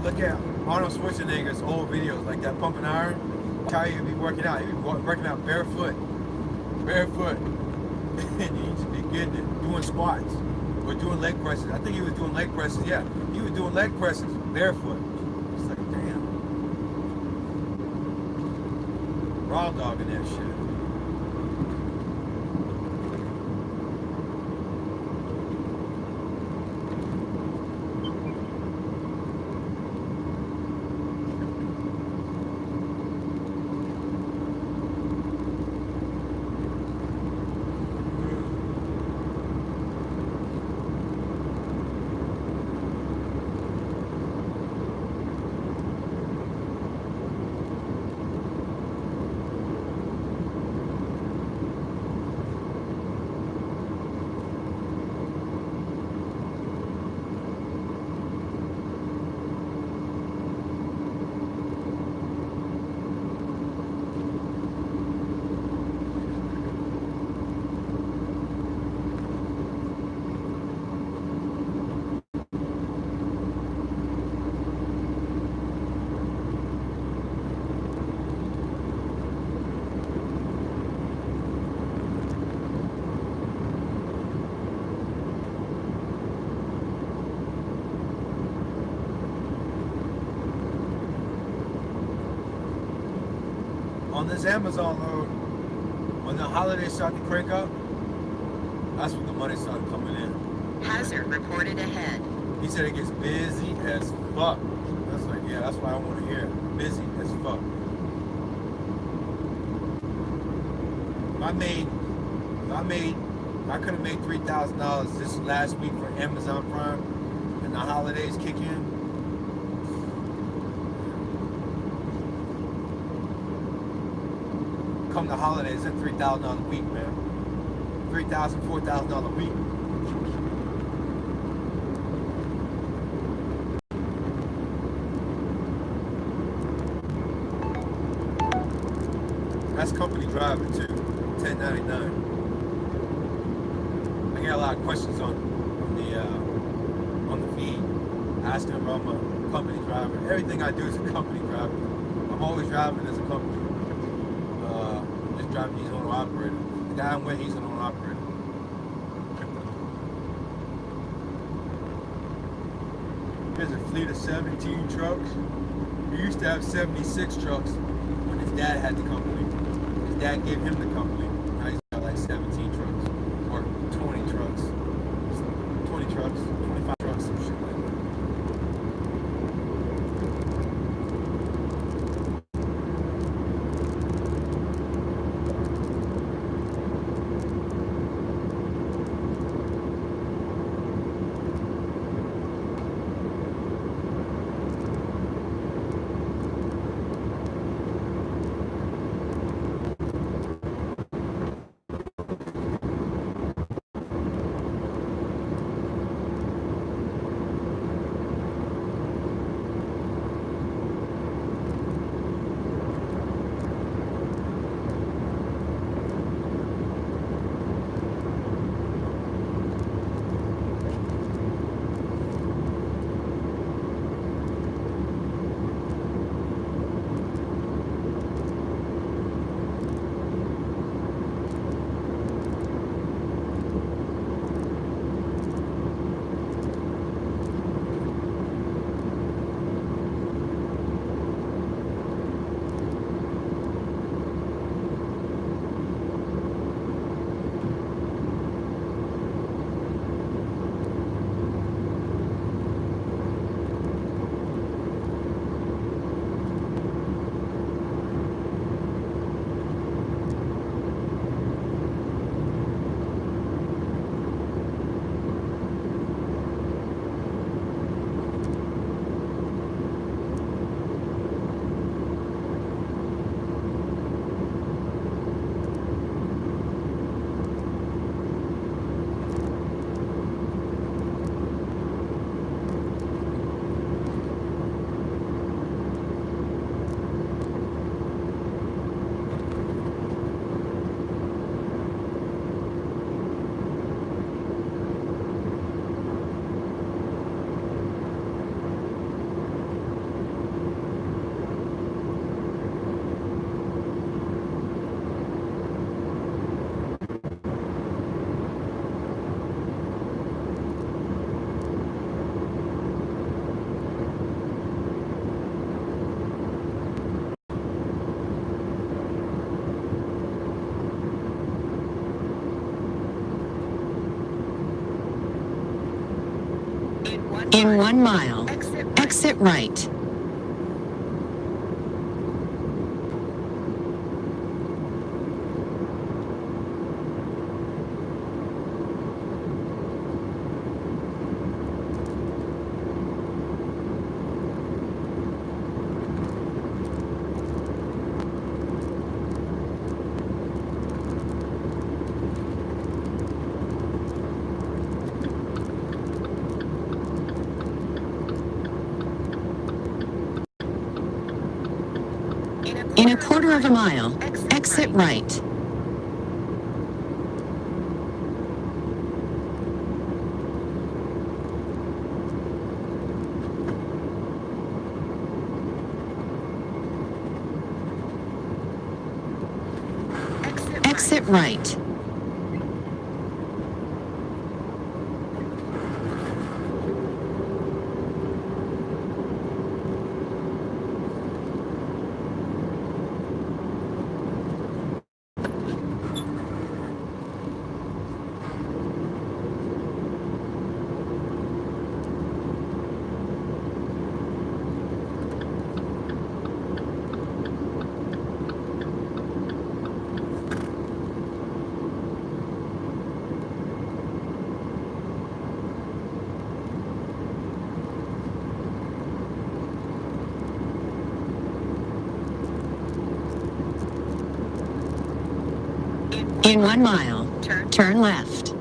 Look at Arnold Schwarzenegger's old videos, like that pumping iron. How he'd be working out. He'd be working out barefoot. Barefoot. And he used to be good at doing squats or doing leg presses. I think he was doing leg presses. Yeah, he was doing leg presses barefoot. It's like, damn. Raw dogging that shit. On this Amazon load, when the holidays start to crank up, that's when the money started coming in. Hazard reported ahead. He said it gets busy as fuck. That's like, yeah, that's what I want to hear. Busy as fuck. I could have made $3,000 this last week for Amazon Prime, and the holidays kick in. Come the holidays, that's $3,000 a week, man. $3,000, $4,000 a week. That's company driving too, 1099. I get a lot of questions on the feed, asking about my company driver. Everything I do is a company driver. I'm always driving as a company. Driving, he's owner operator. The guy I'm with, he's an owner operator. There's a fleet of 17 trucks. We used to have 76 trucks when this His dad had the company. His dad gave him the company. Now he's got like 17 trucks. Or 20 trucks. 20 trucks. 25 trucks, some shit like that. In 1 mile, exit right. In a quarter of a mile, exit right. Exit right. In 1 mile, turn left.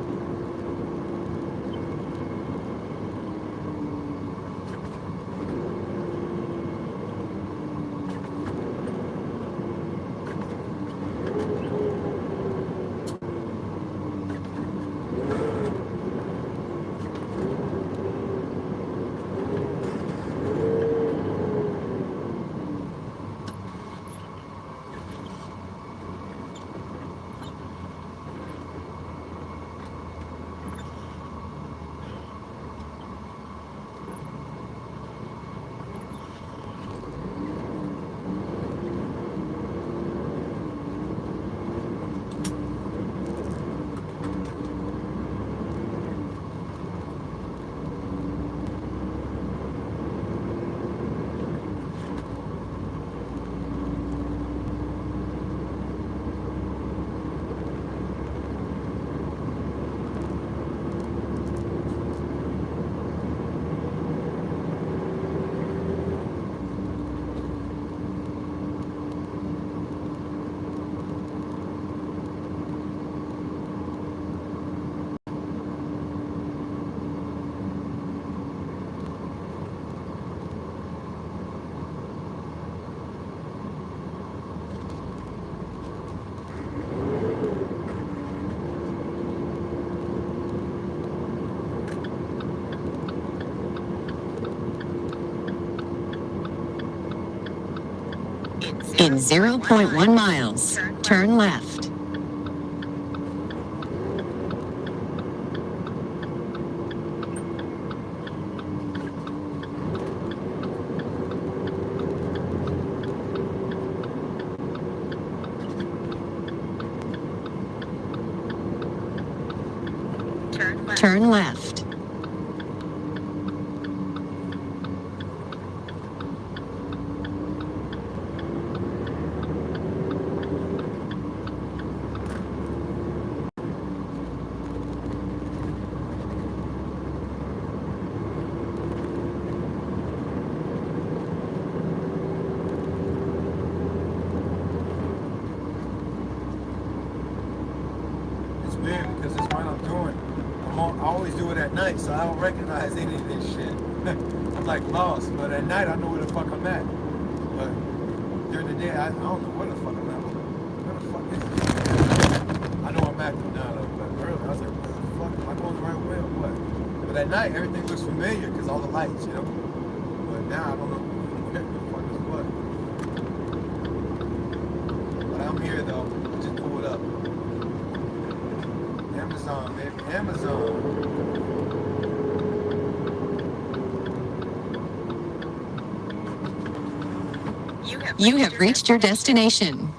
In 0.1 miles, turn left. Turn left. It's weird because it's what I'm doing. I always do it at night, so I don't recognize any of this shit. I'm like lost, but at night I know where the fuck I'm at. But during the day, I don't know where the fuck I'm at. Where the fuck is it? I know I'm at them now, though, but earlier I was like, where the fuck? Am I going the right way or what? But at night, everything looks familiar because all the lights, you know? But now I don't know where the fuck is what. But I'm here, though. I just pulled up. Amazon, baby. Amazon. You have reached your destination.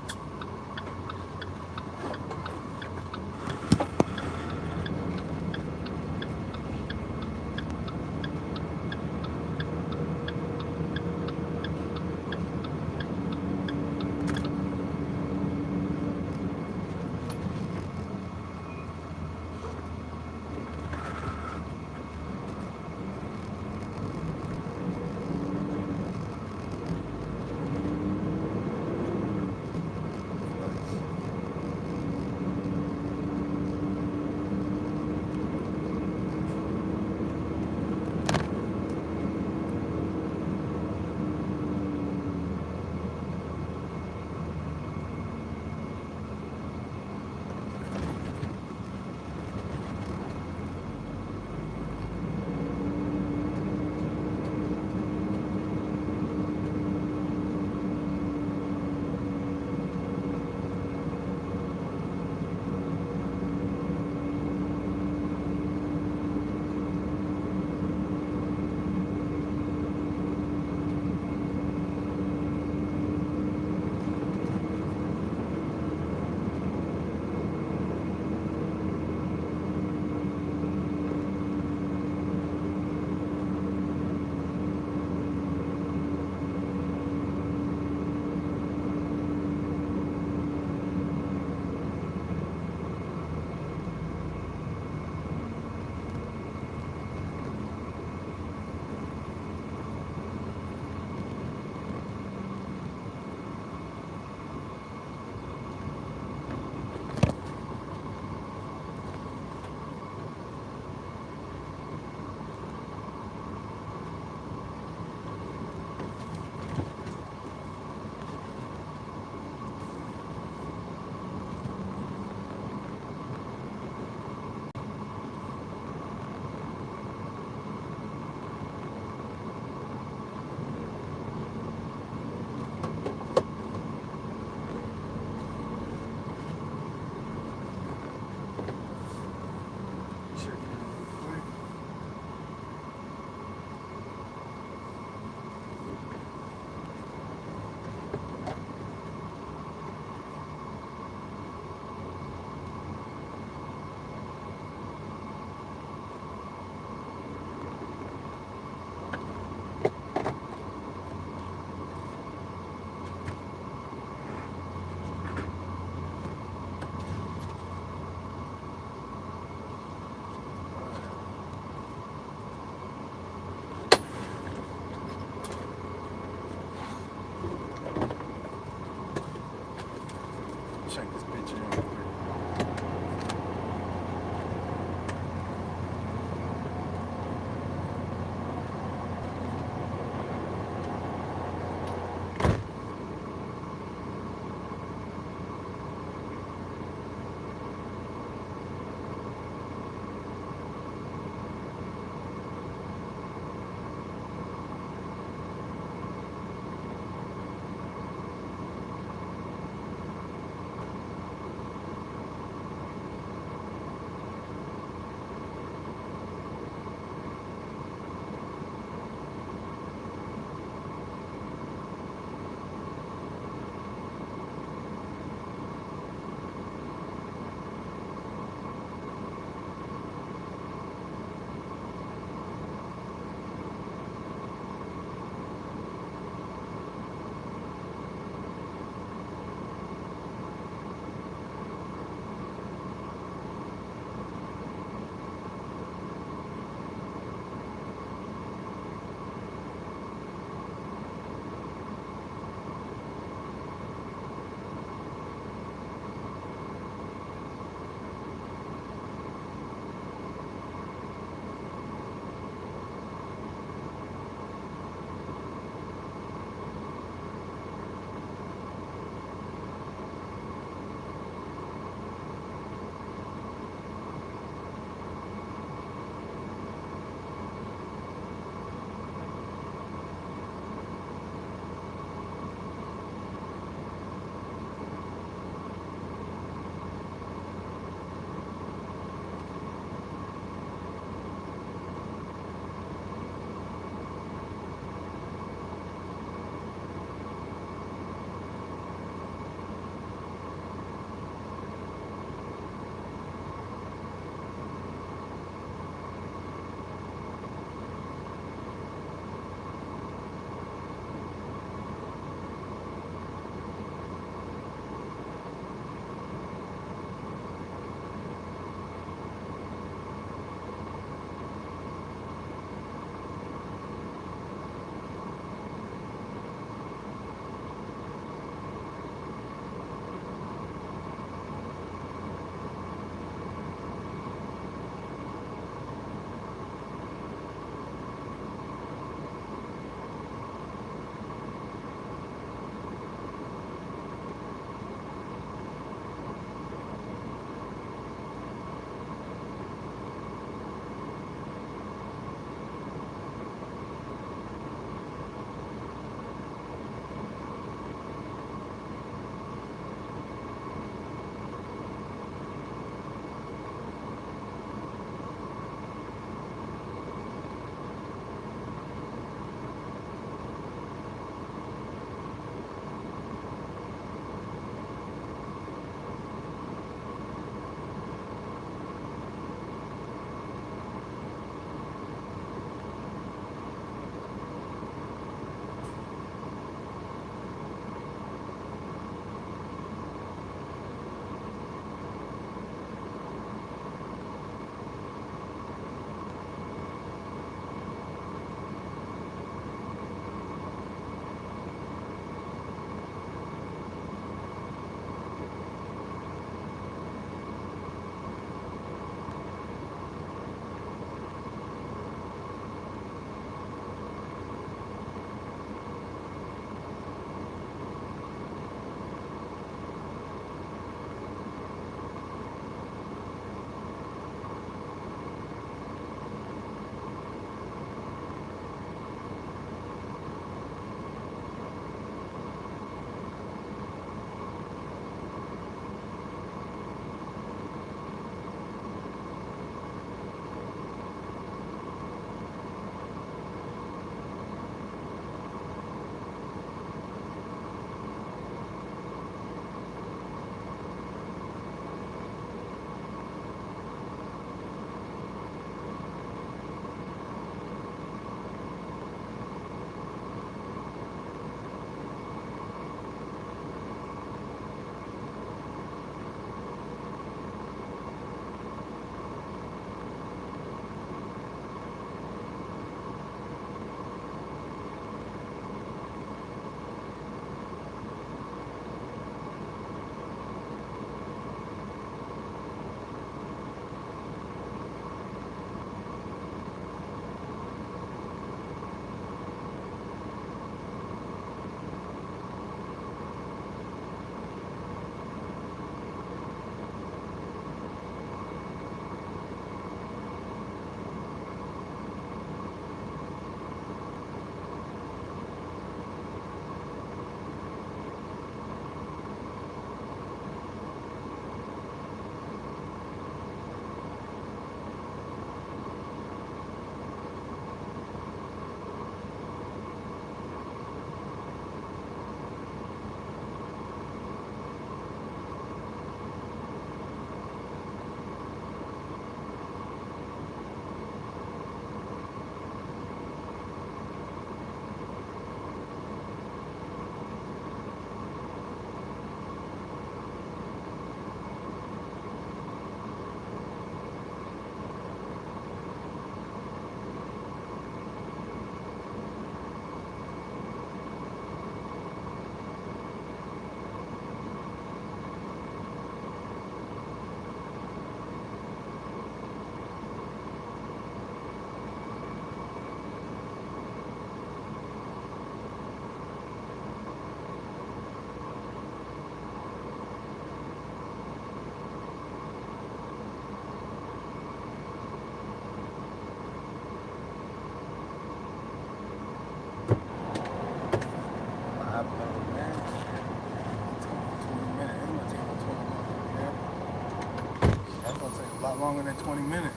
gonna take a lot longer than 20 minutes.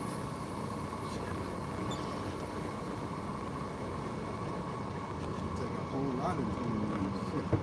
Take a whole lot of 20 minutes. Shit.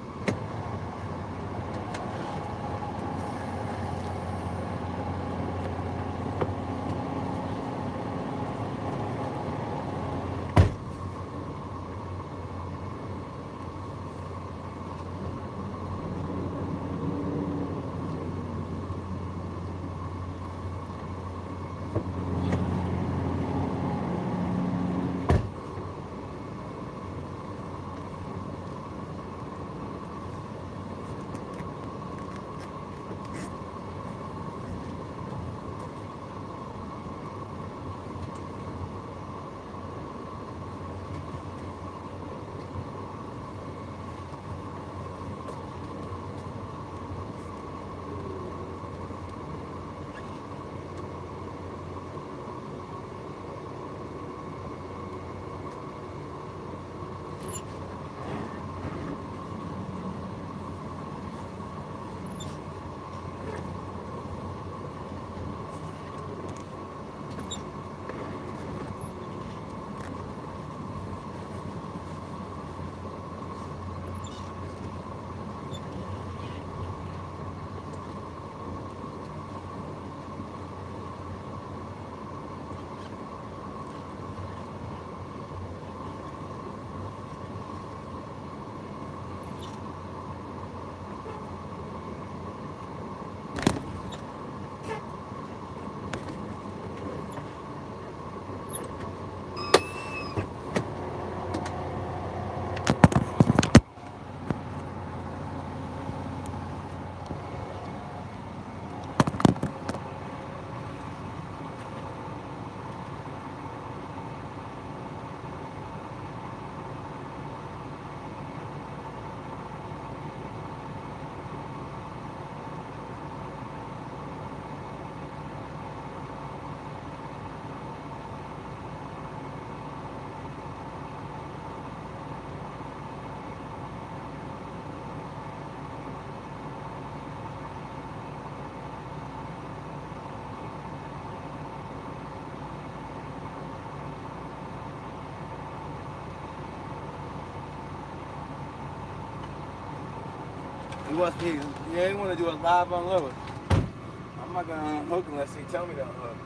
He ain't want to do a live unload. I'm not gonna unhook unless he tell me to unhook.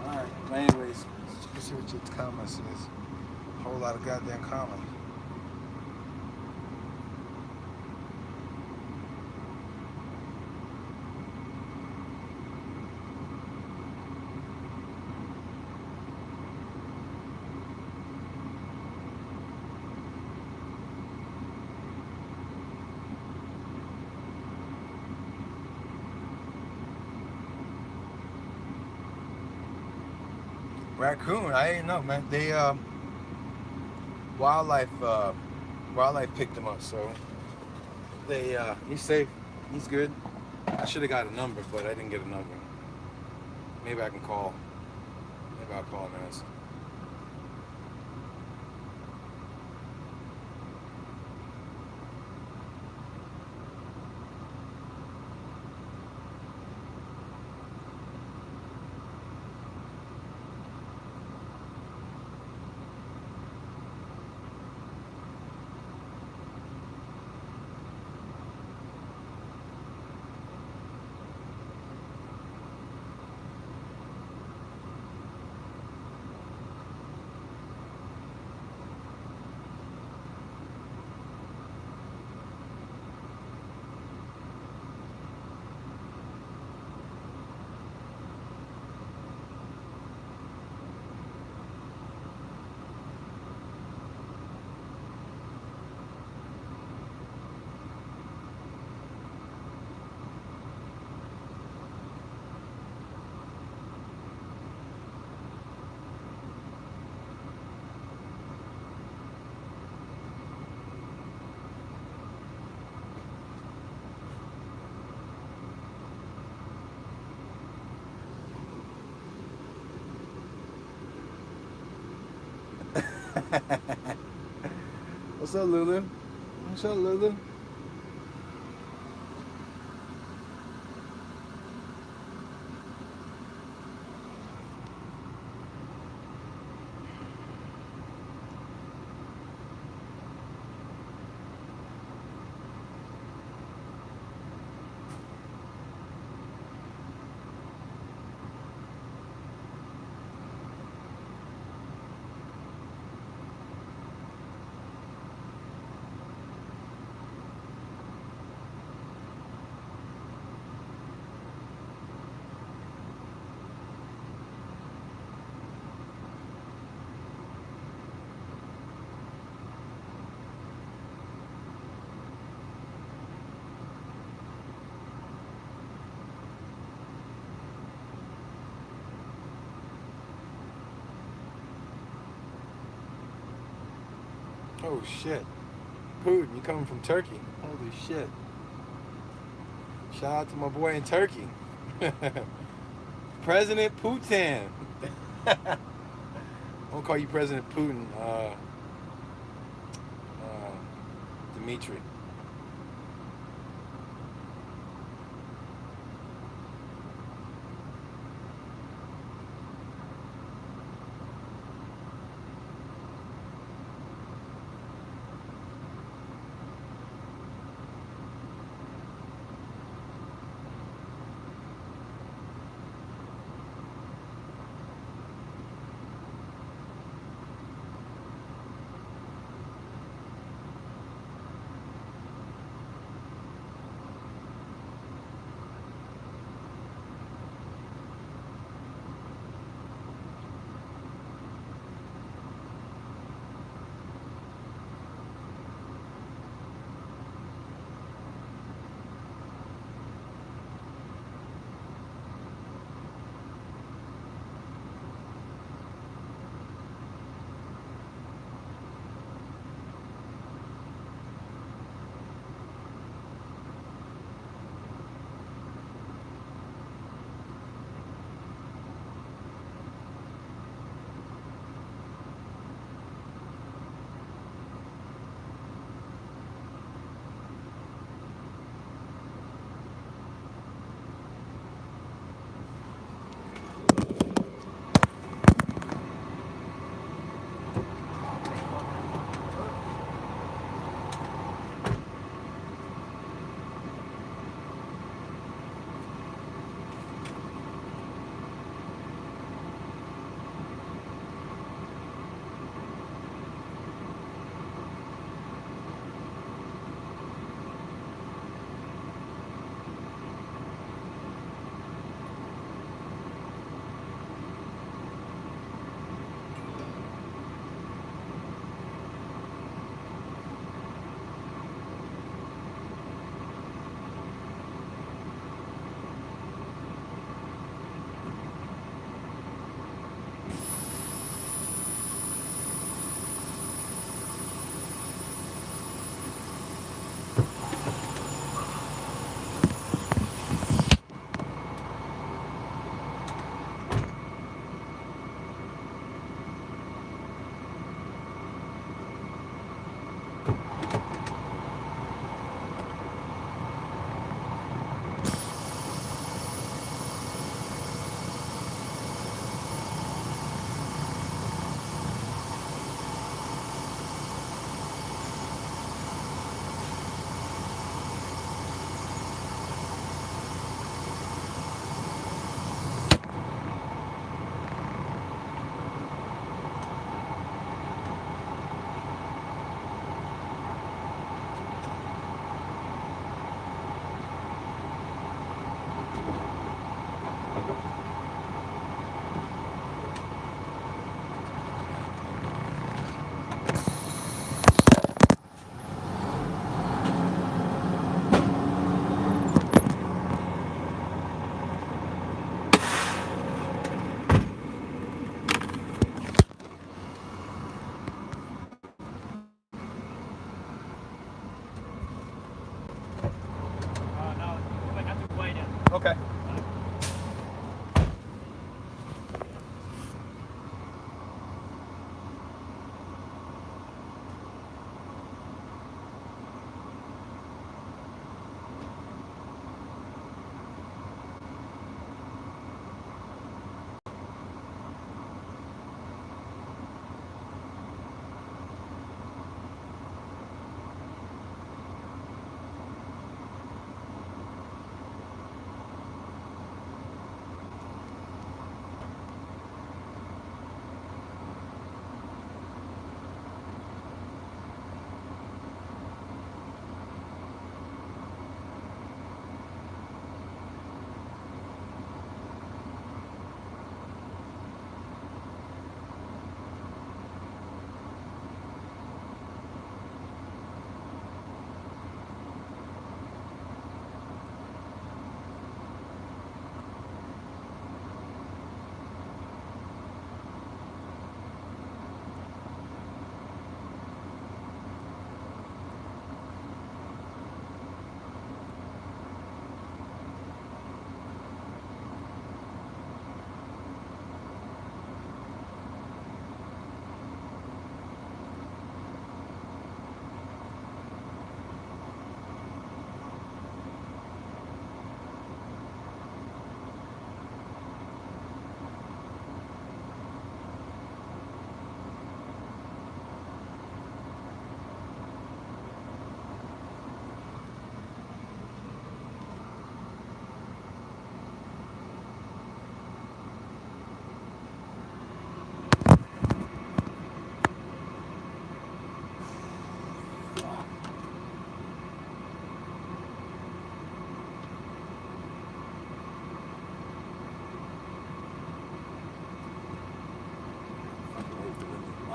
Alright, but anyways, Let's see what your comment says. Whole lot of goddamn comments. raccoon, I ain't know, man. They wildlife picked him up, so he's safe. He's good. I should have got a number, but I didn't get a number. Maybe I can call. Maybe I'll call and ask. What's up, Lulu? What's up, Lulu? Oh shit. Putin, you coming from Turkey? Holy shit. Shout out to my boy in Turkey. President Putin. I'm gonna call you President Putin, Dimitri.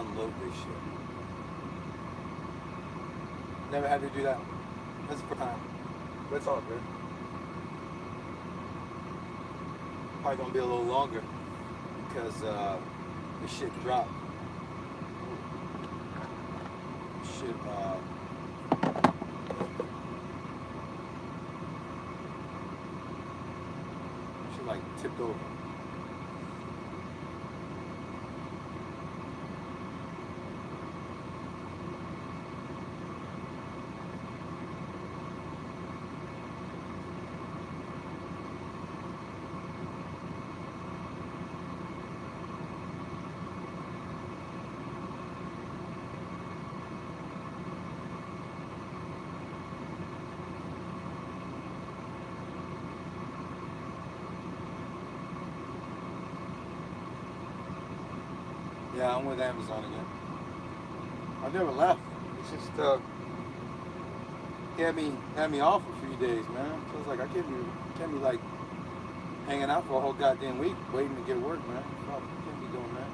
unload this shit. Never had to do that. That's the first time. But it's all good. Probably gonna be a little longer because the shit dropped. Shit, shit like tipped over. Yeah, I'm with Amazon again. I never left. It's just had me off for a few days, man. So it's like I can't be like hanging out for a whole goddamn week waiting to get work, man. Fuck, can't be doing that.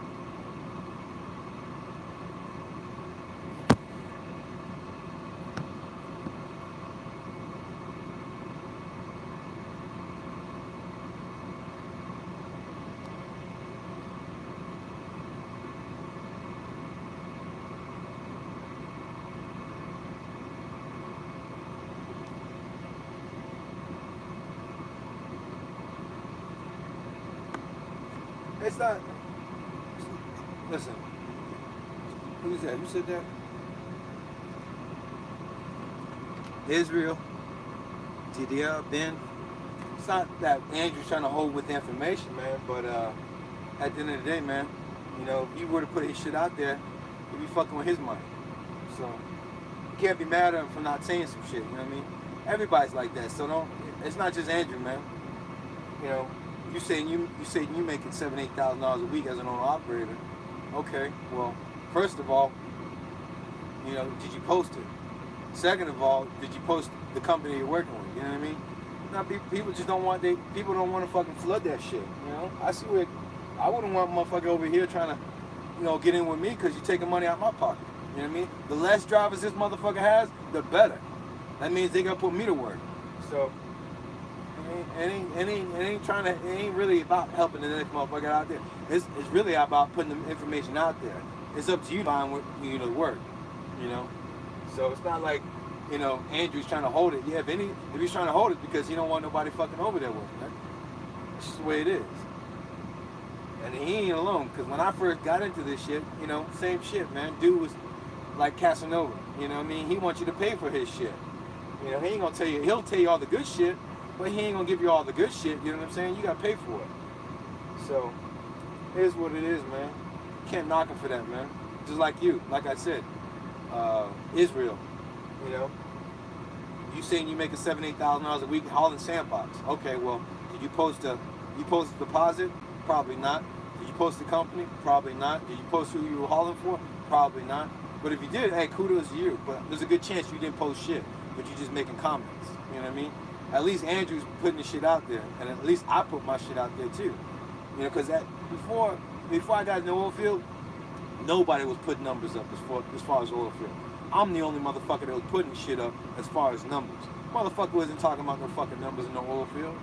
It's not. Listen. Who's that? Who said that? Israel. TDL. Ben. It's not that Andrew's trying to hold with the information, man. But at the end of the day, man, you know, if he were to put his shit out there, he'd be fucking with his money. So you can't be mad at him for not saying some shit. You know what I mean? Everybody's like that. So don't. It's not just Andrew, man. You know. You saying you making $7,000-8,000 a week as an owner operator? Okay, well, first of all, you know, did you post it? Second of all, did you post the company you're working with? You know what I mean? Now people just don't want people don't want to fucking flood that shit. You know, I see where I wouldn't want motherfucker over here trying to, you know, get in with me because you're taking money out my pocket. You know what I mean? The less drivers this motherfucker has, the better. That means they gonna put me to work. So. It ain't really about helping the next motherfucker out there. It's really about putting the information out there. It's up to you buying what you know work, you know. So it's not like, you know, Andrew's trying to hold it. Yeah, if he's trying to hold it because he don't want nobody fucking over there with him. Right? It's just the way it is. And he ain't alone, because when I first got into this shit, you know, same shit, man. Dude was like Casanova. You know what I mean? He wants you to pay for his shit. You know, he ain't gonna tell you. He'll tell you all the good shit. But he ain't gonna give you all the good shit, you know what I'm saying? You gotta pay for it. So, here's what it is, man. You can't knock him for that, man. Just like you, like I said, Israel, you know. You saying you making $7,000-8,000 a week hauling sandbox. Okay, well, did you post a deposit? Probably not. Did you post the company? Probably not. Did you post who you were hauling for? Probably not. But if you did, hey, kudos to you. But there's a good chance you didn't post shit, but you just making comments. You know what I mean? At least Andrew's putting the shit out there, and at least I put my shit out there too. You know, because before I got in the oil field, nobody was putting numbers up as far as oil field. I'm the only motherfucker that was putting shit up as far as numbers. Motherfucker wasn't talking about no fucking numbers in the oil field.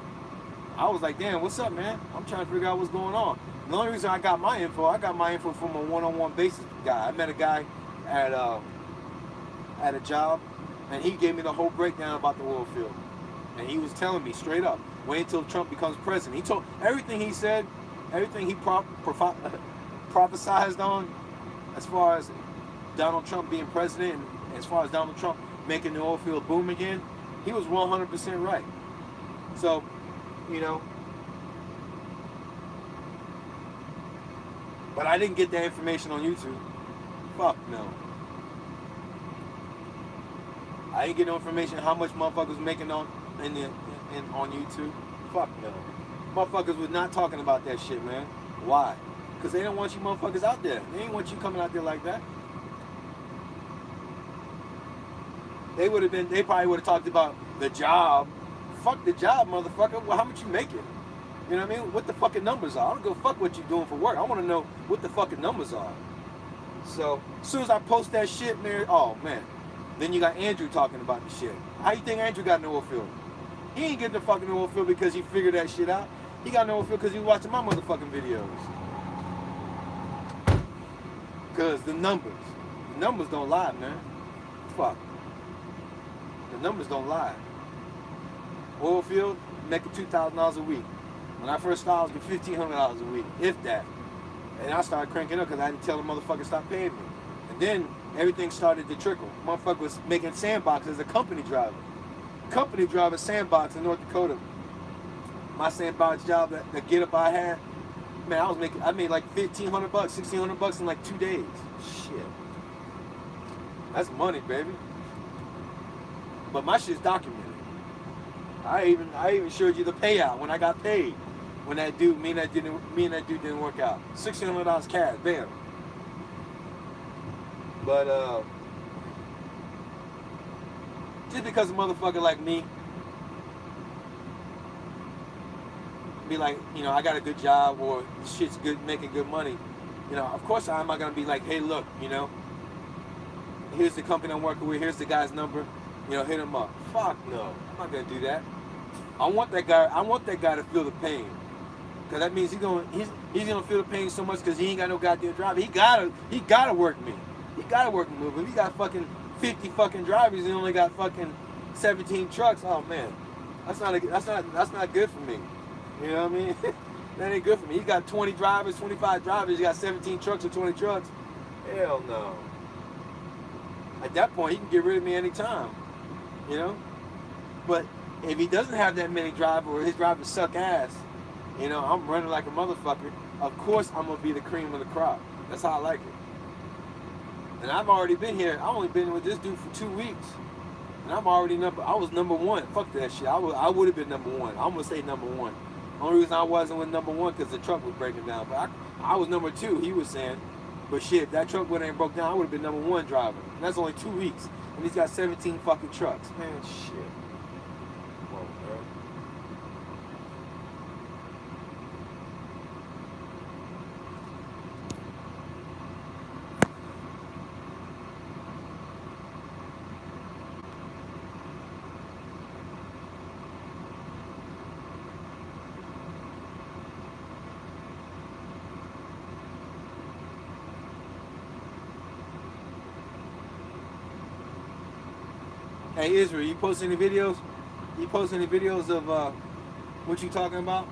I was like, damn, what's up, man? I'm trying to figure out what's going on. The only reason I got my info from a one-on-one basis guy. I met a guy at a job, and he gave me the whole breakdown about the oil field. And he was telling me straight up, wait until Trump becomes president. He told everything he said, everything he prophesized on, as far as Donald Trump being president, and as far as Donald Trump making the oil field boom again, he was 100% right. So, you know, but I didn't get that information on YouTube. Fuck no. I didn't get no information how much motherfuckers making on YouTube. Fuck no. Motherfuckers was not talking about that shit, man. Why? Because they don't want you motherfuckers out there. They ain't want you coming out there like that. They probably would have talked about the job. Fuck the job, motherfucker. Well, how much you making? You know what I mean? What the fucking numbers are. I don't give a fuck what you doing for work. I want to know what the fucking numbers are. So as soon as I post that shit, man, oh man. Then you got Andrew talking about the shit. How you think Andrew got in the oil field? He ain't getting the fucking oil field because he figured that shit out. He got in the oil field because he was watching my motherfucking videos. Because the numbers don't lie, man. Fuck. The numbers don't lie. Oil field, making $2,000 a week. When I first started, I was getting $1,500 a week, if that. And I started cranking up because I had to tell the motherfucker stop paying me. And then everything started to trickle. Motherfucker was making sandboxes as a company driver. Company driver sandbox in North Dakota. My sandbox job, the get up I had, man, I made like $1,500, $1,600 in like 2 days. Shit. That's money, baby. But my shit's documented. I even showed you the payout when I got paid. When that dude, me and that dude didn't work out. $1,600 cash, bam. But just because a motherfucker like me be like, you know, I got a good job or shit's good, making good money, you know, of course I'm not gonna be like, hey, look, you know, here's the company I'm working with, here's the guy's number, you know, hit him up. Fuck no, I'm not gonna do that. I want that guy to feel the pain, cause that means he's gonna feel the pain so much because he ain't got no goddamn driver. He gotta work me. He gotta work me. If he got fucking 50 fucking drivers and only got fucking 17 trucks, oh man, that's not good for me. You know what I mean? That ain't good for me. He got 20 drivers, 25 drivers. He got 17 trucks or 20 trucks. Hell no. At that point, he can get rid of me anytime. You know? But if he doesn't have that many drivers or his drivers suck ass, you know, I'm running like a motherfucker. Of course, I'm gonna be the cream of the crop. That's how I like it. And I've already been here. I've only been with this dude for 2 weeks. And I was number one. Fuck that shit. I would have been number one. I'm gonna say number one. Only reason I wasn't with number one because the truck was breaking down. But I was number two, he was saying. But shit, if that truck wouldn't have broke down, I would have been number one driver. And that's only 2 weeks. And he's got 17 fucking trucks. Man, shit. Come on, bro. Hey Israel, you post any videos? You post any videos of what you talking about?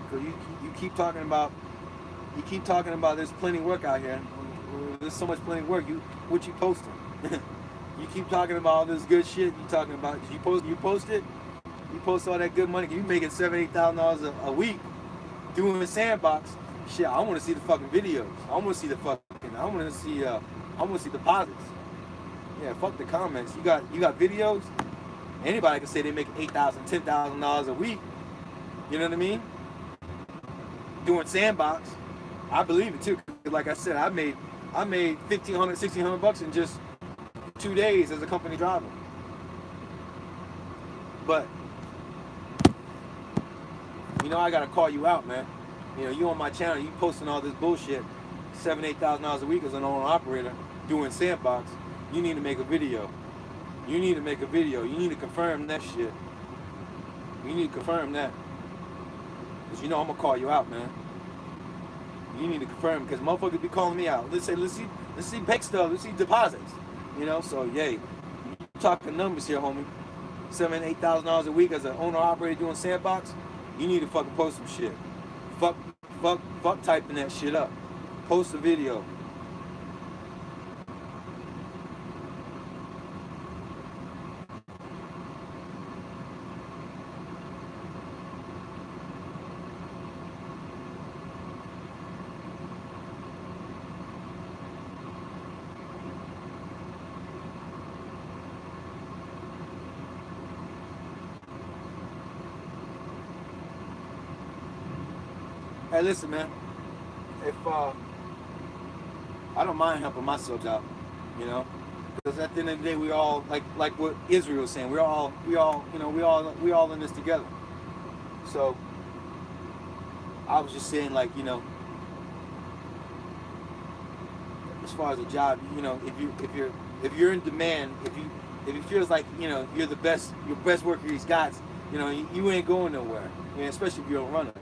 Cause you keep talking about there's plenty of work out here. There's so much plenty of work. What you posting? You keep talking about all this good shit. You talking about you post it? You post all that good money. You making $7,000-8,000 a week doing the sandbox. Shit, I want to see the fucking videos. I want to see deposits. Yeah, fuck the comments. You got videos. Anybody can say they make $8,000, $10,000 a week. You know what I mean? Doing sandbox. I believe it too. Like I said, I made $1,500, $1,600 in just 2 days as a company driver. But you know, I gotta call you out, man. You know, you on my channel, you posting all this bullshit, $7,000, $8,000 a week as an owner operator doing sandbox. You need to make a video. You need to make a video. You need to confirm that shit. You need to confirm that. Because you know I'm going to call you out, man. You need to confirm because motherfuckers be calling me out. Let's see bank stuff. Let's see deposits. You know, so yay. You talking numbers here, homie. $7,000, $8,000 a week as an owner operator doing sandbox. You need to fucking post some shit. Fuck typing that shit up. Post a video. Hey, listen, man. If I don't mind helping myself out, you know, because at the end of the day, we all like what Israel was saying. We all in this together. So I was just saying, like, you know, as far as a job, you know, if you're in demand, if he feels like, you know, you're the best, your best worker he's got, you know, you ain't going nowhere. You know, especially if you're a runner.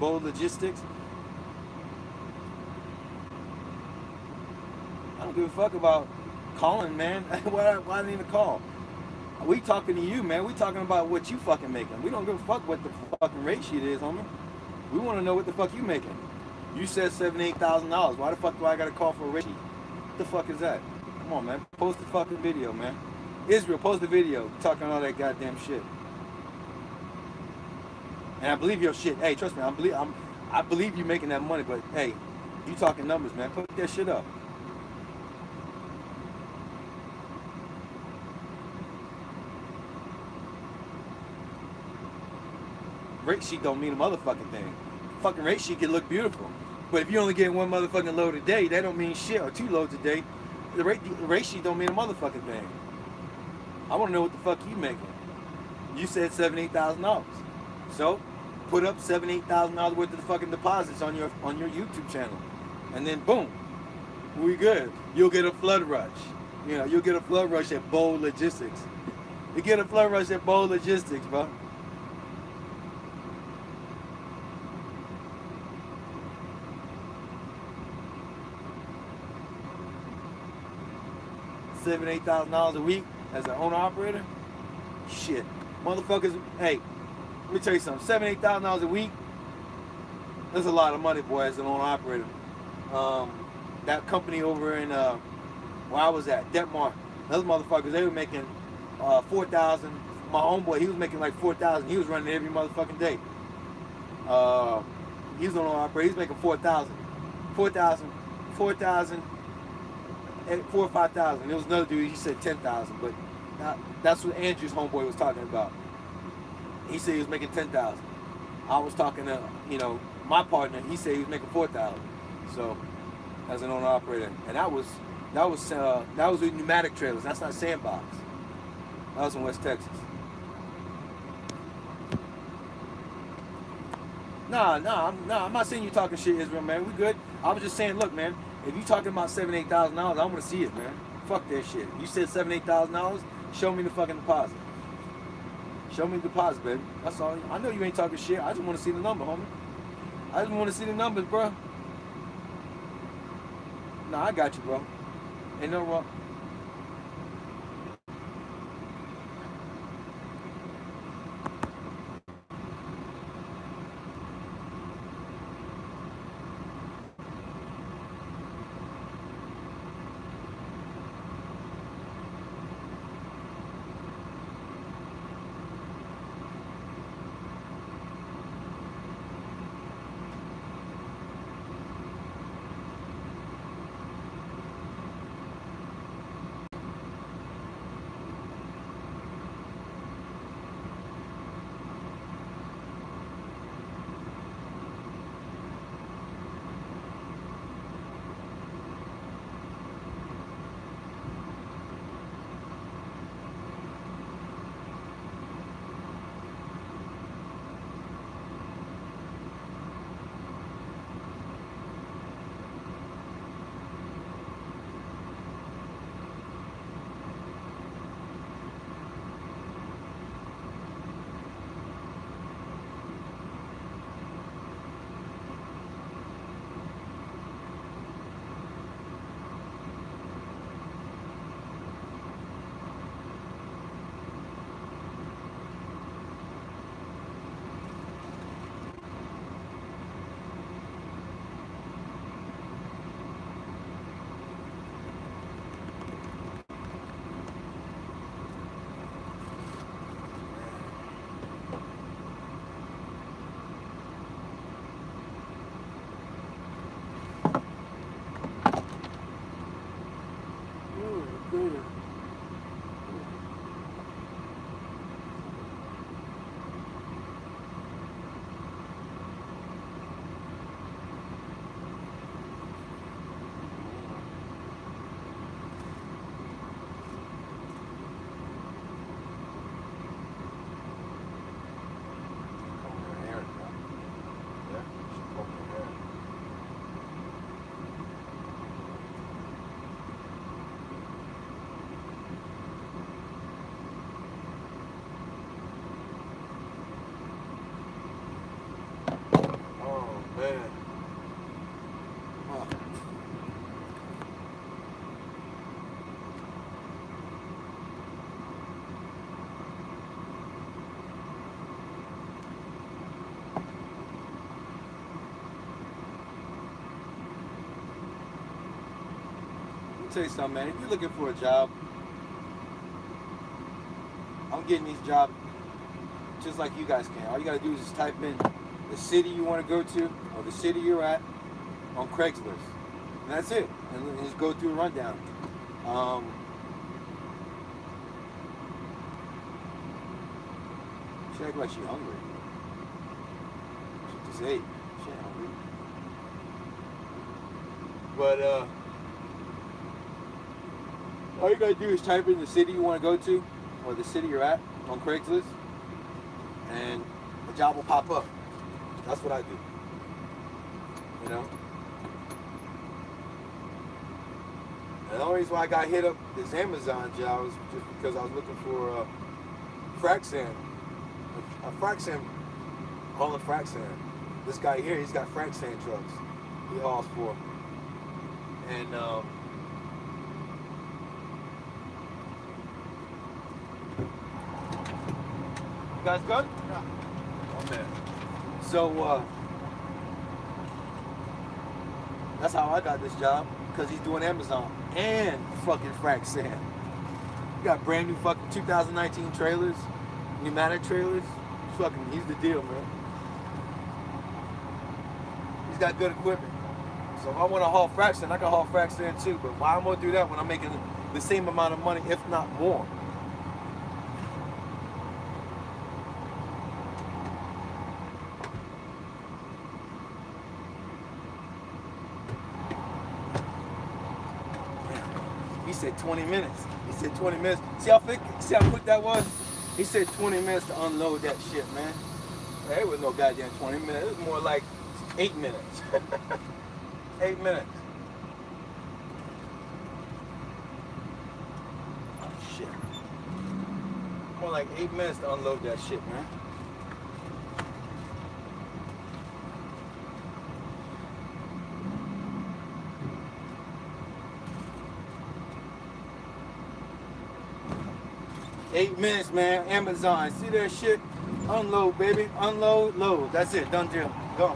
Bold Logistics. I don't give a fuck about calling, man. Why I need to call? We talking to you, man. We talking about what you fucking making. We don't give a fuck what the fucking rate sheet is, homie. We want to know what the fuck you making. You said $7,000-$8,000. Why the fuck do I gotta call for a rate sheet? What the fuck is that? Come on, man. Post the fucking video, man. Israel, post the video talking all that goddamn shit. And I believe your shit. Hey, trust me, I believe you making that money, but hey, you talking numbers, man. Put that shit up. Rate sheet don't mean a motherfucking thing. Fucking rate sheet can look beautiful, but if you only get one motherfucking load a day, that don't mean shit, or 2 loads a day. The rate sheet don't mean a motherfucking thing. I want to know what the fuck you making. You said $7,000-$8,000, so put up $7,000-$8,000 worth of the fucking deposits on your YouTube channel, and then boom, we good. You'll get a flood rush. You know, you'll get a flood rush at Bold Logistics. You get a flood rush at Bold Logistics, bro. $7,000-$8,000 a week as an owner operator. Shit, motherfuckers. Hey, let me tell you something. $7,000-$8,000 a week. That's a lot of money, boy, as an owner operator. That company over in where I was at, Detmar, those motherfuckers, they were making $4,000. My homeboy, he was making like $4,000. He was running every motherfucking day. He was an owner operator. He's making $4,000. $4,000. At 4,000 or 5,000. There was another dude, he said 10,000, but that's what Andrew's homeboy was talking about. He said he was making 10,000. I was talking to, you know, my partner. He said he was making 4,000. So, as an owner operator, and that was with pneumatic trailers. That's not sandbox. That was in West Texas. Nah, I'm not saying you talking shit, Israel, man. We good. I was just saying, look, man. If you talking about $7,000-$8,000, I want to see it, man. Fuck that shit. You said $7,000-$8,000. Show me the fucking deposit. Show me the deposit, baby. That's all. I know you ain't talking shit. I just want to see the number, homie. I just want to see the numbers, bro. Nah, I got you, bro. Ain't no wrong. tell you something, man. If you're looking for a job, I'm getting these jobs just like you guys can. All you gotta do is just type in the city you want to go to or the city you're at on Craigslist, and that's it. And just go through a rundown. She act like she hungry. She just ate. She ain't hungry. But all you gotta do is type in the city you want to go to or the city you're at on Craigslist, and the job will pop up. That's what I do. You know? And the only reason why I got hit up this Amazon job was just because I was looking for frac sand. A frac sand, all the frac sand. This guy here, he's got frac sand trucks. He hauls for. And you guys good? Yeah. Oh man. So that's how I got this job, because he's doing Amazon and fucking frac sand. He got brand new fucking 2019 trailers, pneumatic trailers. Fucking, he's the deal, man. He's got good equipment. So if I want to haul frac sand, I can haul frac sand too. But why I'm gonna do that when I'm making the same amount of money, if not more? He said 20 minutes. He said 20 minutes. See how quick that was? He said 20 minutes to unload that shit, man. It was no goddamn 20 minutes. It was more like 8 minutes. 8 minutes. Oh, shit. More like 8 minutes to unload that shit, man. Eight minutes, man. Amazon. See that shit? Unload, baby. Unload, load. That's it. Done deal. Go.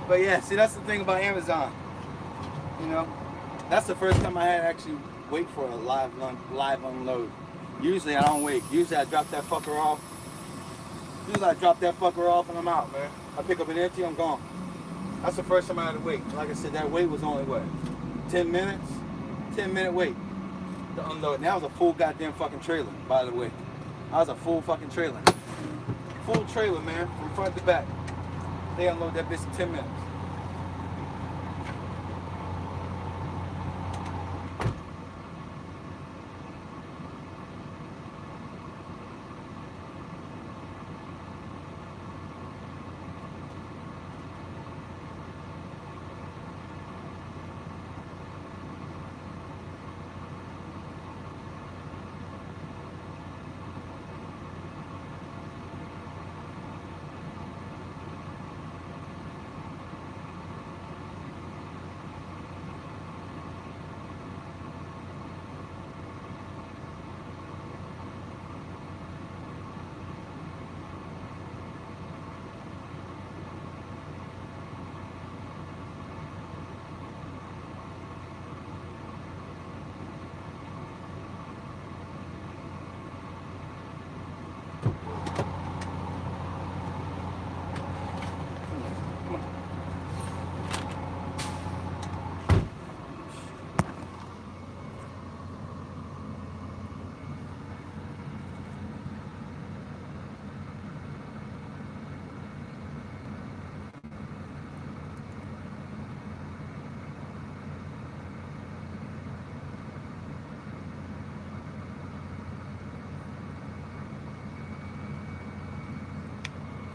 But yeah, see, that's the thing about Amazon. You know, that's the first time I had to actually wait for a live unload. Usually I don't wait. Usually I drop that fucker off. Usually I drop that fucker off and I'm out, man. I pick up an empty, I'm gone. That's the first time I had to wait. Like I said, that wait was only what? 10 minutes? 10-minute wait to unload. And that was a full goddamn fucking trailer, by the way. I was a full fucking trailer. Full trailer, man, from front to back. They unload that bitch in 10 minutes.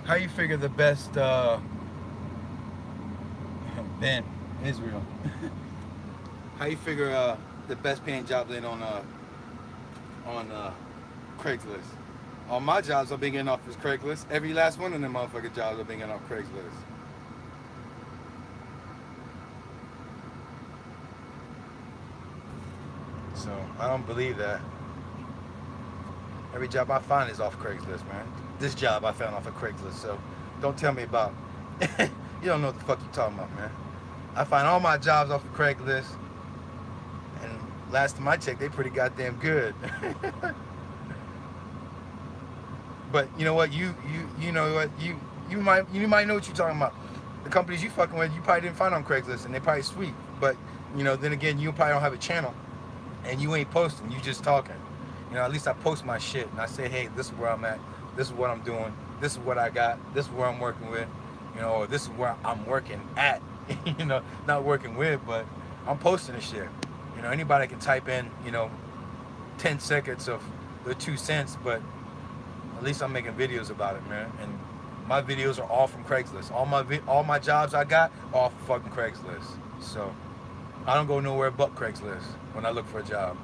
How you figure the best Ben, Israel. How you figure the best paying jobs in on Craigslist? All my jobs I've been getting off is Craigslist. Every last one of them motherfucking jobs I've been getting off Craigslist. So I don't believe that. Every job I find is off Craigslist, man. This job I found off of Craigslist, so don't tell me about you don't know what the fuck you're talking about, man. I find all my jobs off of Craigslist, and last time I checked, they pretty goddamn good. But you know what? You know what? You might know what you're talking about. The companies you fucking with, you probably didn't find on Craigslist, and they probably sweet. But you know, then again, you probably don't have a channel, and you ain't posting. You just talking. You know, at least I post my shit and I say, hey, this is where I'm at. This is what I'm doing. This is what I got. This is where I'm working with. You know, or this is where I'm working at. You know, not working with, but I'm posting this shit. You know, anybody can type in, you know, 10 seconds of the 2 cents, but at least I'm making videos about it, man. And my videos are all from Craigslist. All my jobs I got are all from fucking Craigslist. So I don't go nowhere but Craigslist when I look for a job.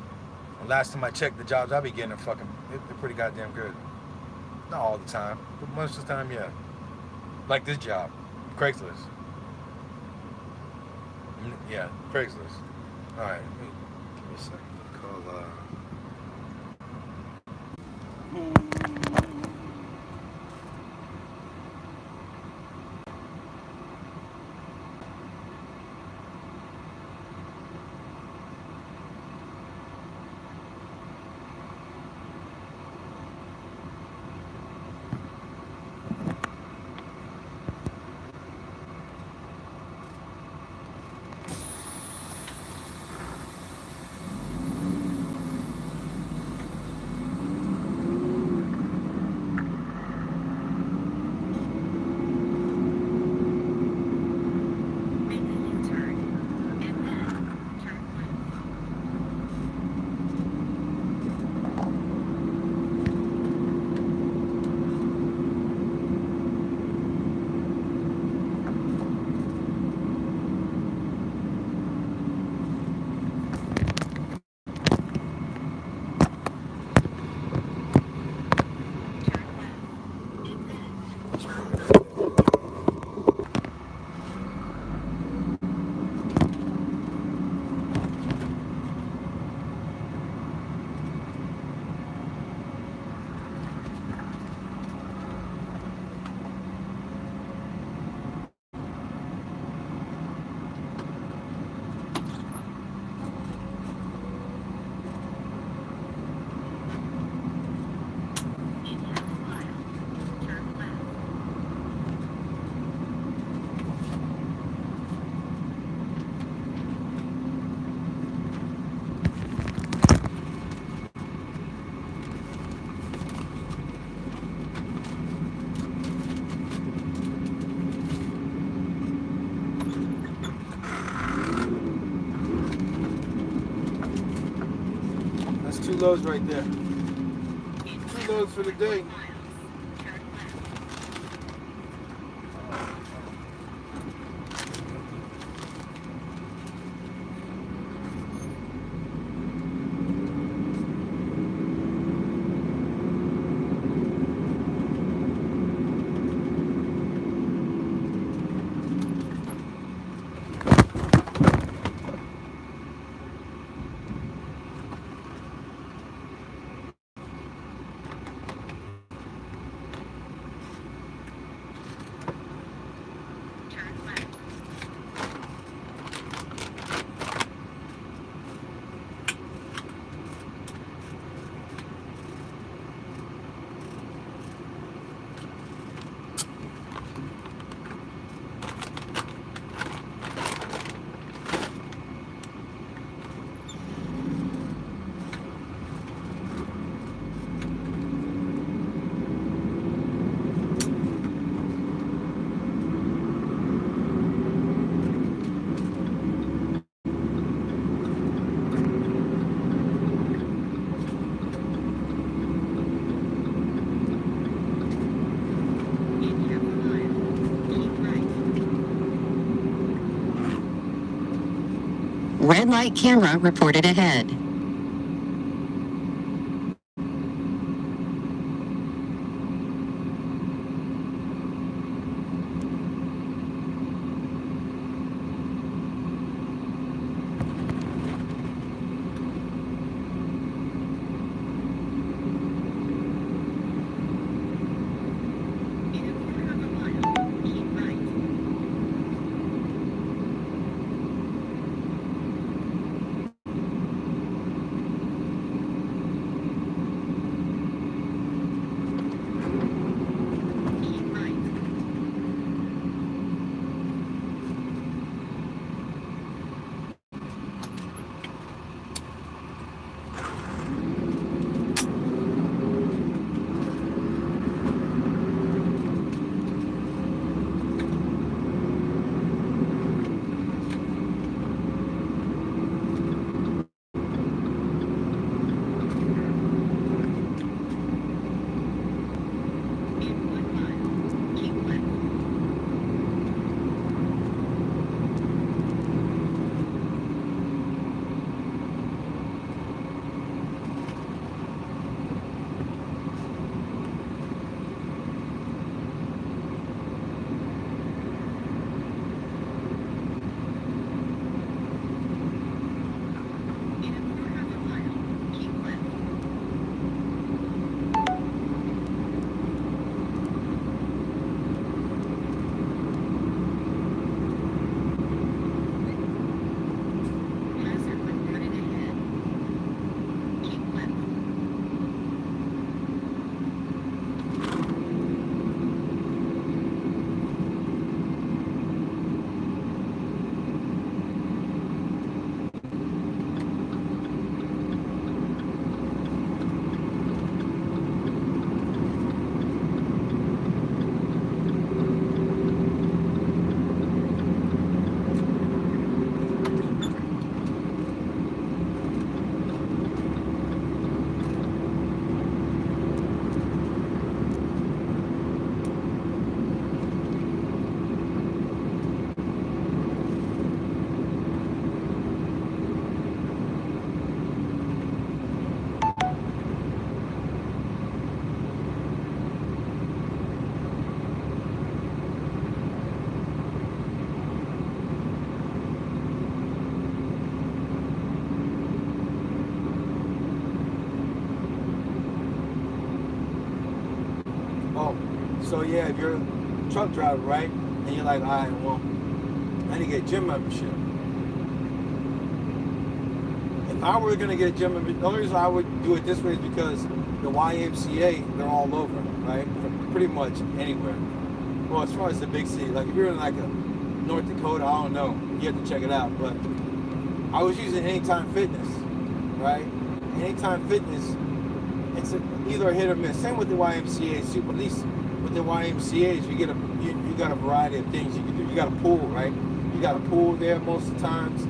And last time I checked, the jobs I be getting are fucking, they're pretty goddamn good. Not all the time, but most of the time, yeah. Like this job, Craigslist. Yeah, Craigslist. All right, give me a second. Call. 2 loads right there. 2 loads for the day. Red light camera reported ahead. So yeah, if you're a truck driver, right, and you're like, all right, well, I need to get gym membership. If I were gonna get gym membership, the only reason I would do it this way is because the YMCA, they're all over, right? Pretty much anywhere. Well, as far as the big city, like if you're in like a North Dakota, I don't know, you have to check it out. But I was using Anytime Fitness, right? Anytime Fitness, it's either a hit or miss. Same with the YMCA, too, but at least with the YMCA's, you got a variety of things you can do. You got a pool, right? You got a pool there most of the times,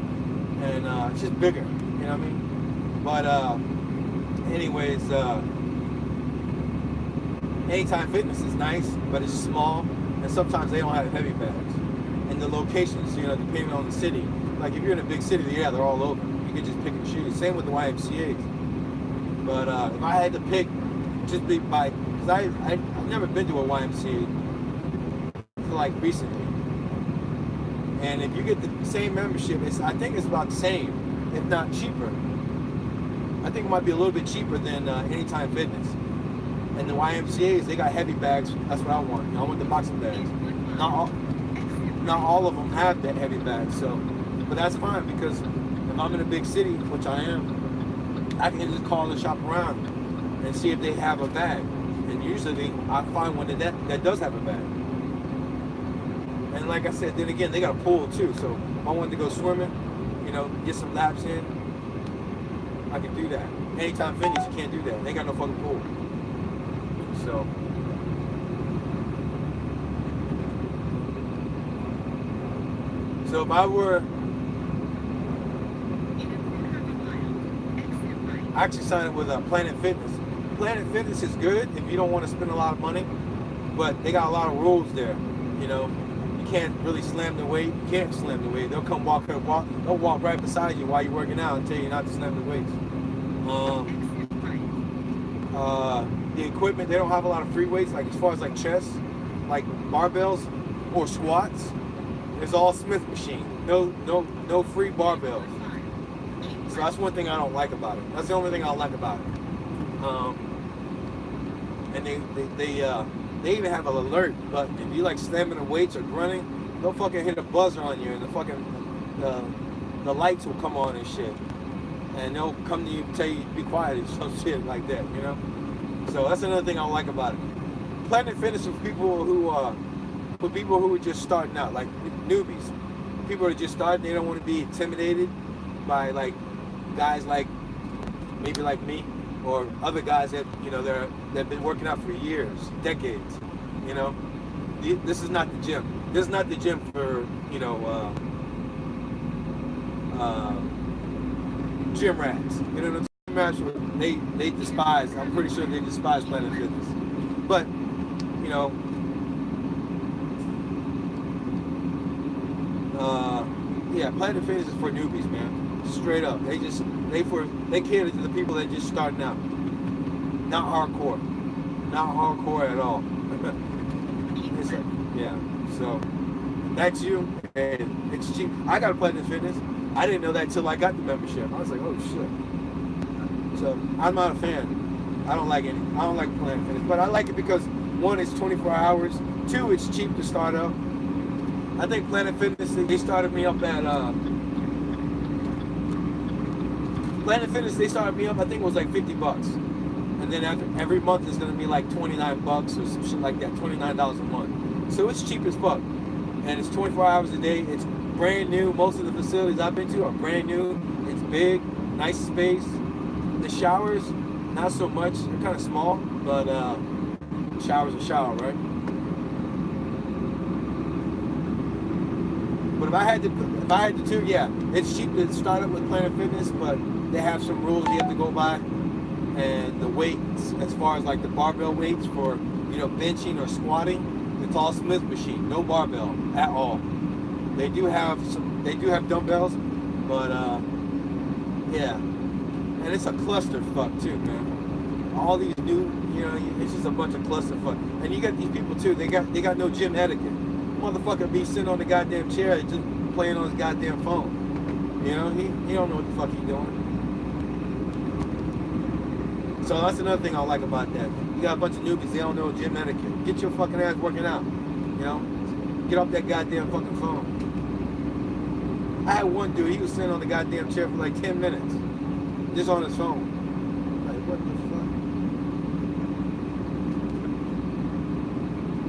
and it's just bigger. You know what I mean? But anyways, Anytime Fitness is nice, but it's small, and sometimes they don't have heavy bags. And the locations, depending on the city. Like if you're in a big city, yeah, they're all over. You can just pick and choose. Same with the YMCA's. But if I had to pick, just be by, because I've never been to a YMCA like recently. And if you get the same membership, I think it's about the same, if not cheaper. I think it might be a little bit cheaper than Anytime Fitness. And the YMCA's, they got heavy bags. That's what I want. I want the boxing bags. Not all of them have that heavy bag. So, but that's fine because if I'm in a big city, which I am, I can just call and shop around and see if they have a bag. And usually I find one that does have a bag. And like I said, then again, they got a pool too. So if I wanted to go swimming, get some laps in, I can do that. Anytime Fitness, you can't do that. They got no fucking pool. So if I were, I actually signed up with Planet Fitness. Planet Fitness is good if you don't want to spend a lot of money, but they got a lot of rules there. You can't really slam the weight. You can't slam the weight. They'll come they'll walk right beside you while you're working out and tell you not to slam the weights. The equipment, they don't have a lot of free weights, like as far as like chest, like barbells or squats. It's all Smith machine. No free barbells. So that's one thing I don't like about it. That's the only thing I don't like about it. And they even have an alert button. If you like slamming the weights or grunting, they'll fucking hit a buzzer on you, and the lights will come on and shit. And they'll come to you and tell you to be quiet and some shit like that, So that's another thing I don't like about it. Planet Fitness is for people who are just starting out, like newbies. People who are just starting, they don't want to be intimidated by like guys like maybe like me or other guys that they've been working out for years, decades. This is not the gym. This is not the gym for gym rats. The gym rats, they despise. I'm pretty sure they despise Planet Fitness. But Planet Fitness is for newbies, man. Straight up. They cater to the people that just starting out. Not hardcore. Not hardcore at all. So that's you, and it's cheap. I got a Planet Fitness. I didn't know that till I got the membership. I was like, oh shit. So I'm not a fan. I don't like Planet Fitness, but I like it because one, it's 24 hours. Two, it's cheap to start up. I think Planet Fitness, they started me up at Planet Fitness. They started me up, I think it was like $50, and then every month is gonna be like $29 or some shit like that, $29 a month. So it's cheap as fuck, and it's 24 hours a day. It's brand new. Most of the facilities I've been to are brand new. It's big, nice space. The showers, not so much. They're kind of small, but shower's a shower, right? But if I had to too, yeah, it's cheap to start up with Planet Fitness, but they have some rules you have to go by, and the weights, as far as like the barbell weights for benching or squatting, it's all Smith machine, no barbell at all. They do have dumbbells, but yeah, and it's a clusterfuck too, man. All these new, it's just a bunch of clusterfuck. And you got these people too. They got no gym etiquette. Motherfucker be sitting on the goddamn chair just playing on his goddamn phone. He don't know what the fuck he's doing. So that's another thing I like about that. You got a bunch of newbies, they don't know gym etiquette. Get your fucking ass working out. Get off that goddamn fucking phone. I had one dude, he was sitting on the goddamn chair for like 10 minutes. Just on his phone. Like, what the fuck?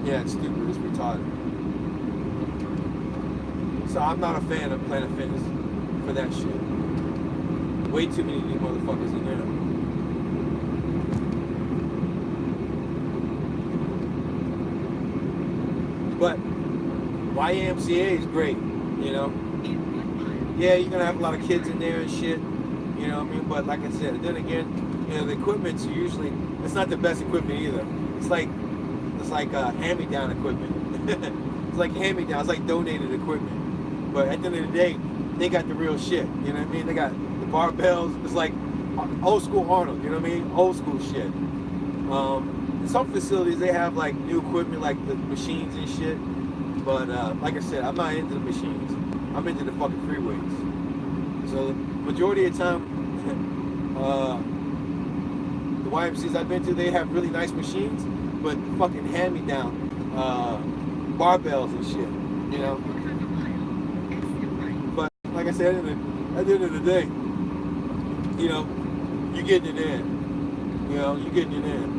Yeah, it's stupid, it's retarded. So I'm not a fan of Planet Fitness for that shit. Way too many new motherfuckers in there. But YMCA is great, Yeah, you're gonna have a lot of kids in there and shit, But like I said, then again, you know, the equipment's usually, it's not the best equipment either. It's like hand-me-down equipment. It's like hand-me-down. It's like donated equipment. But at the end of the day, they got the real shit. You know what I mean? They got the barbells. It's like old school Arnold. You know what I mean? Old school shit. In some facilities, they have like new equipment, like the machines and shit. But like I said, I'm not into the machines. I'm into the fucking free weights. So majority of the time, the YMCs I've been to, they have really nice machines, but fucking hand-me-down barbells and shit, you know. But like I said, at the end of the day, you know, you getting it in. You know, you getting it in.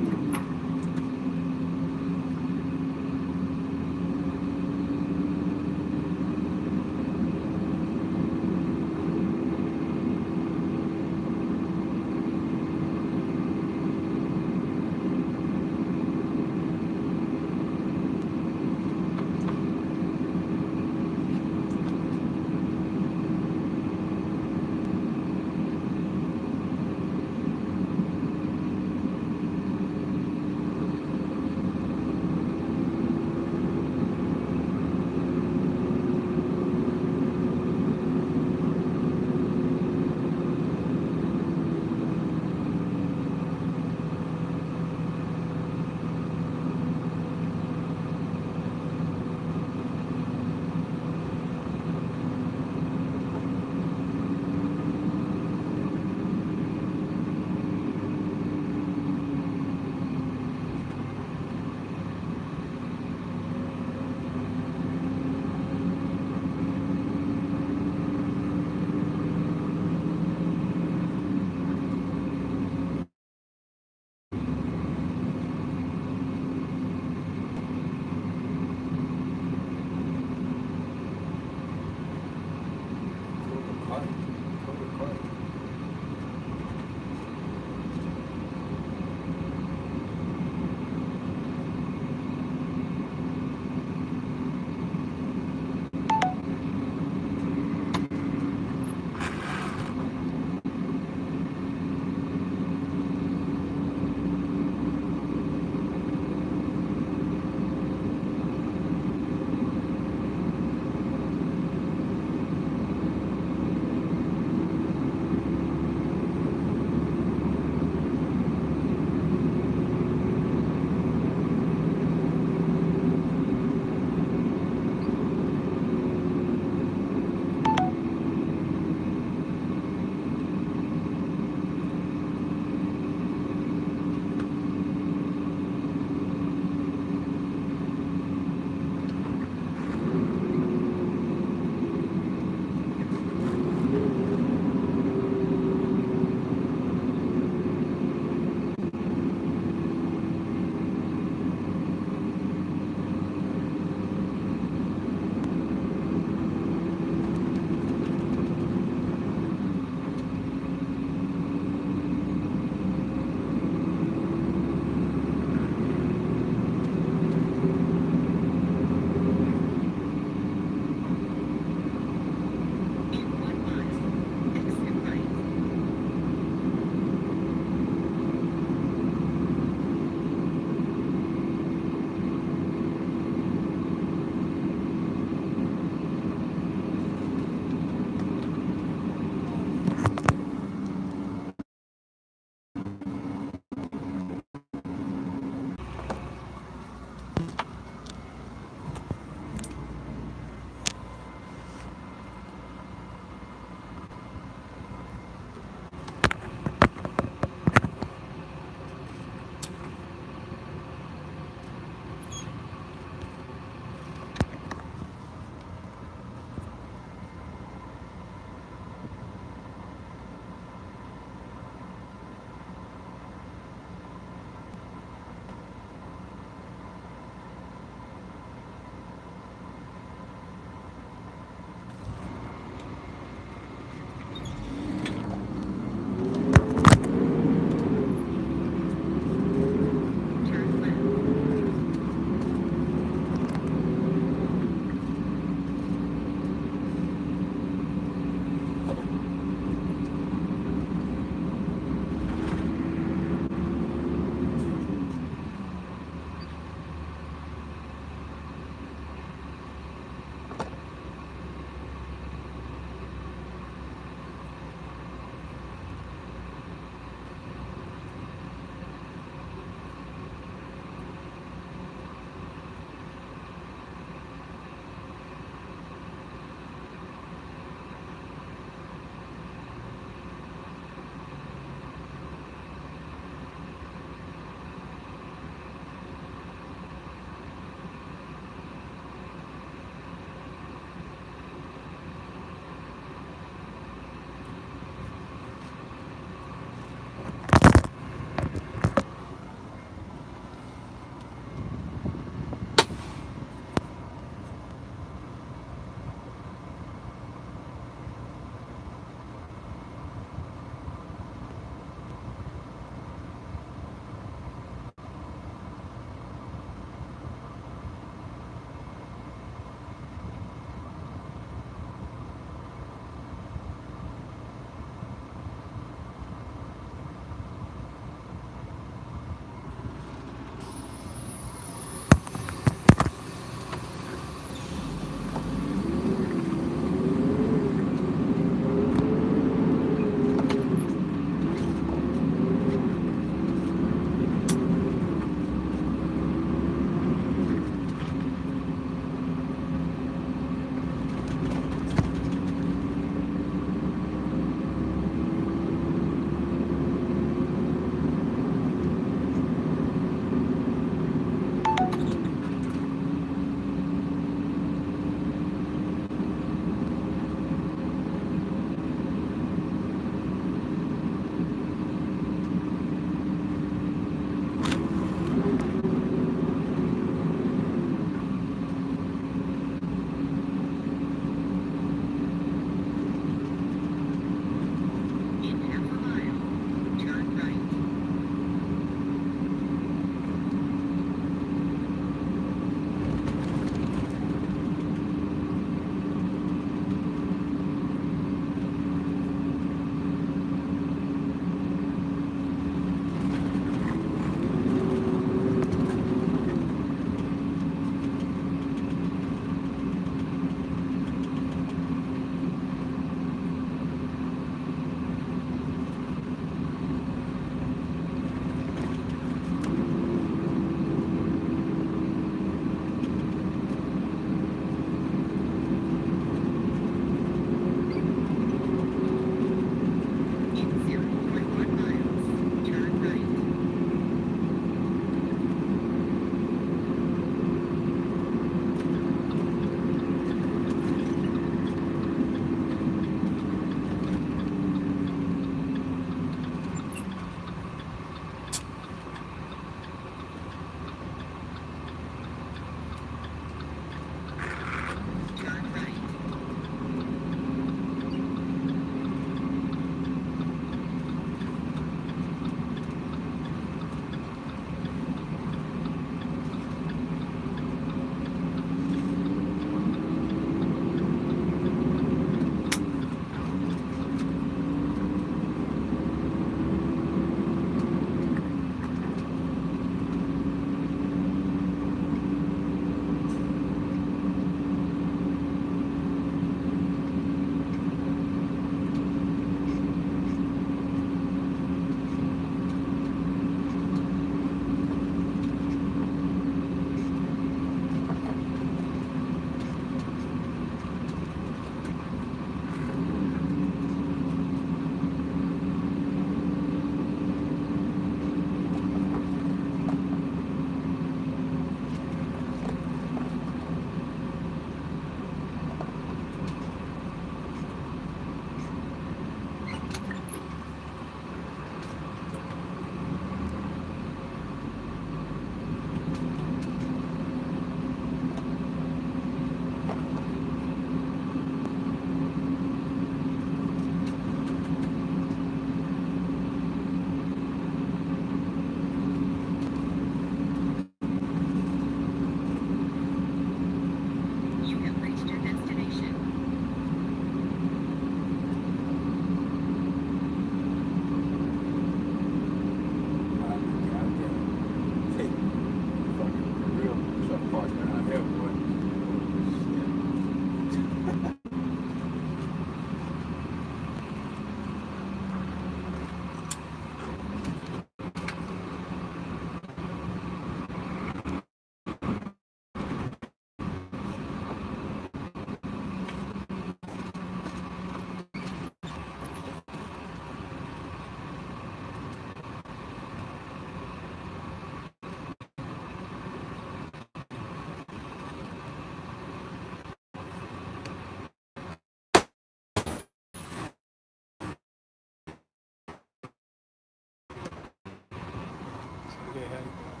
how you doing?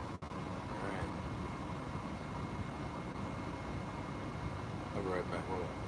All right. I'll be right back. Hold on.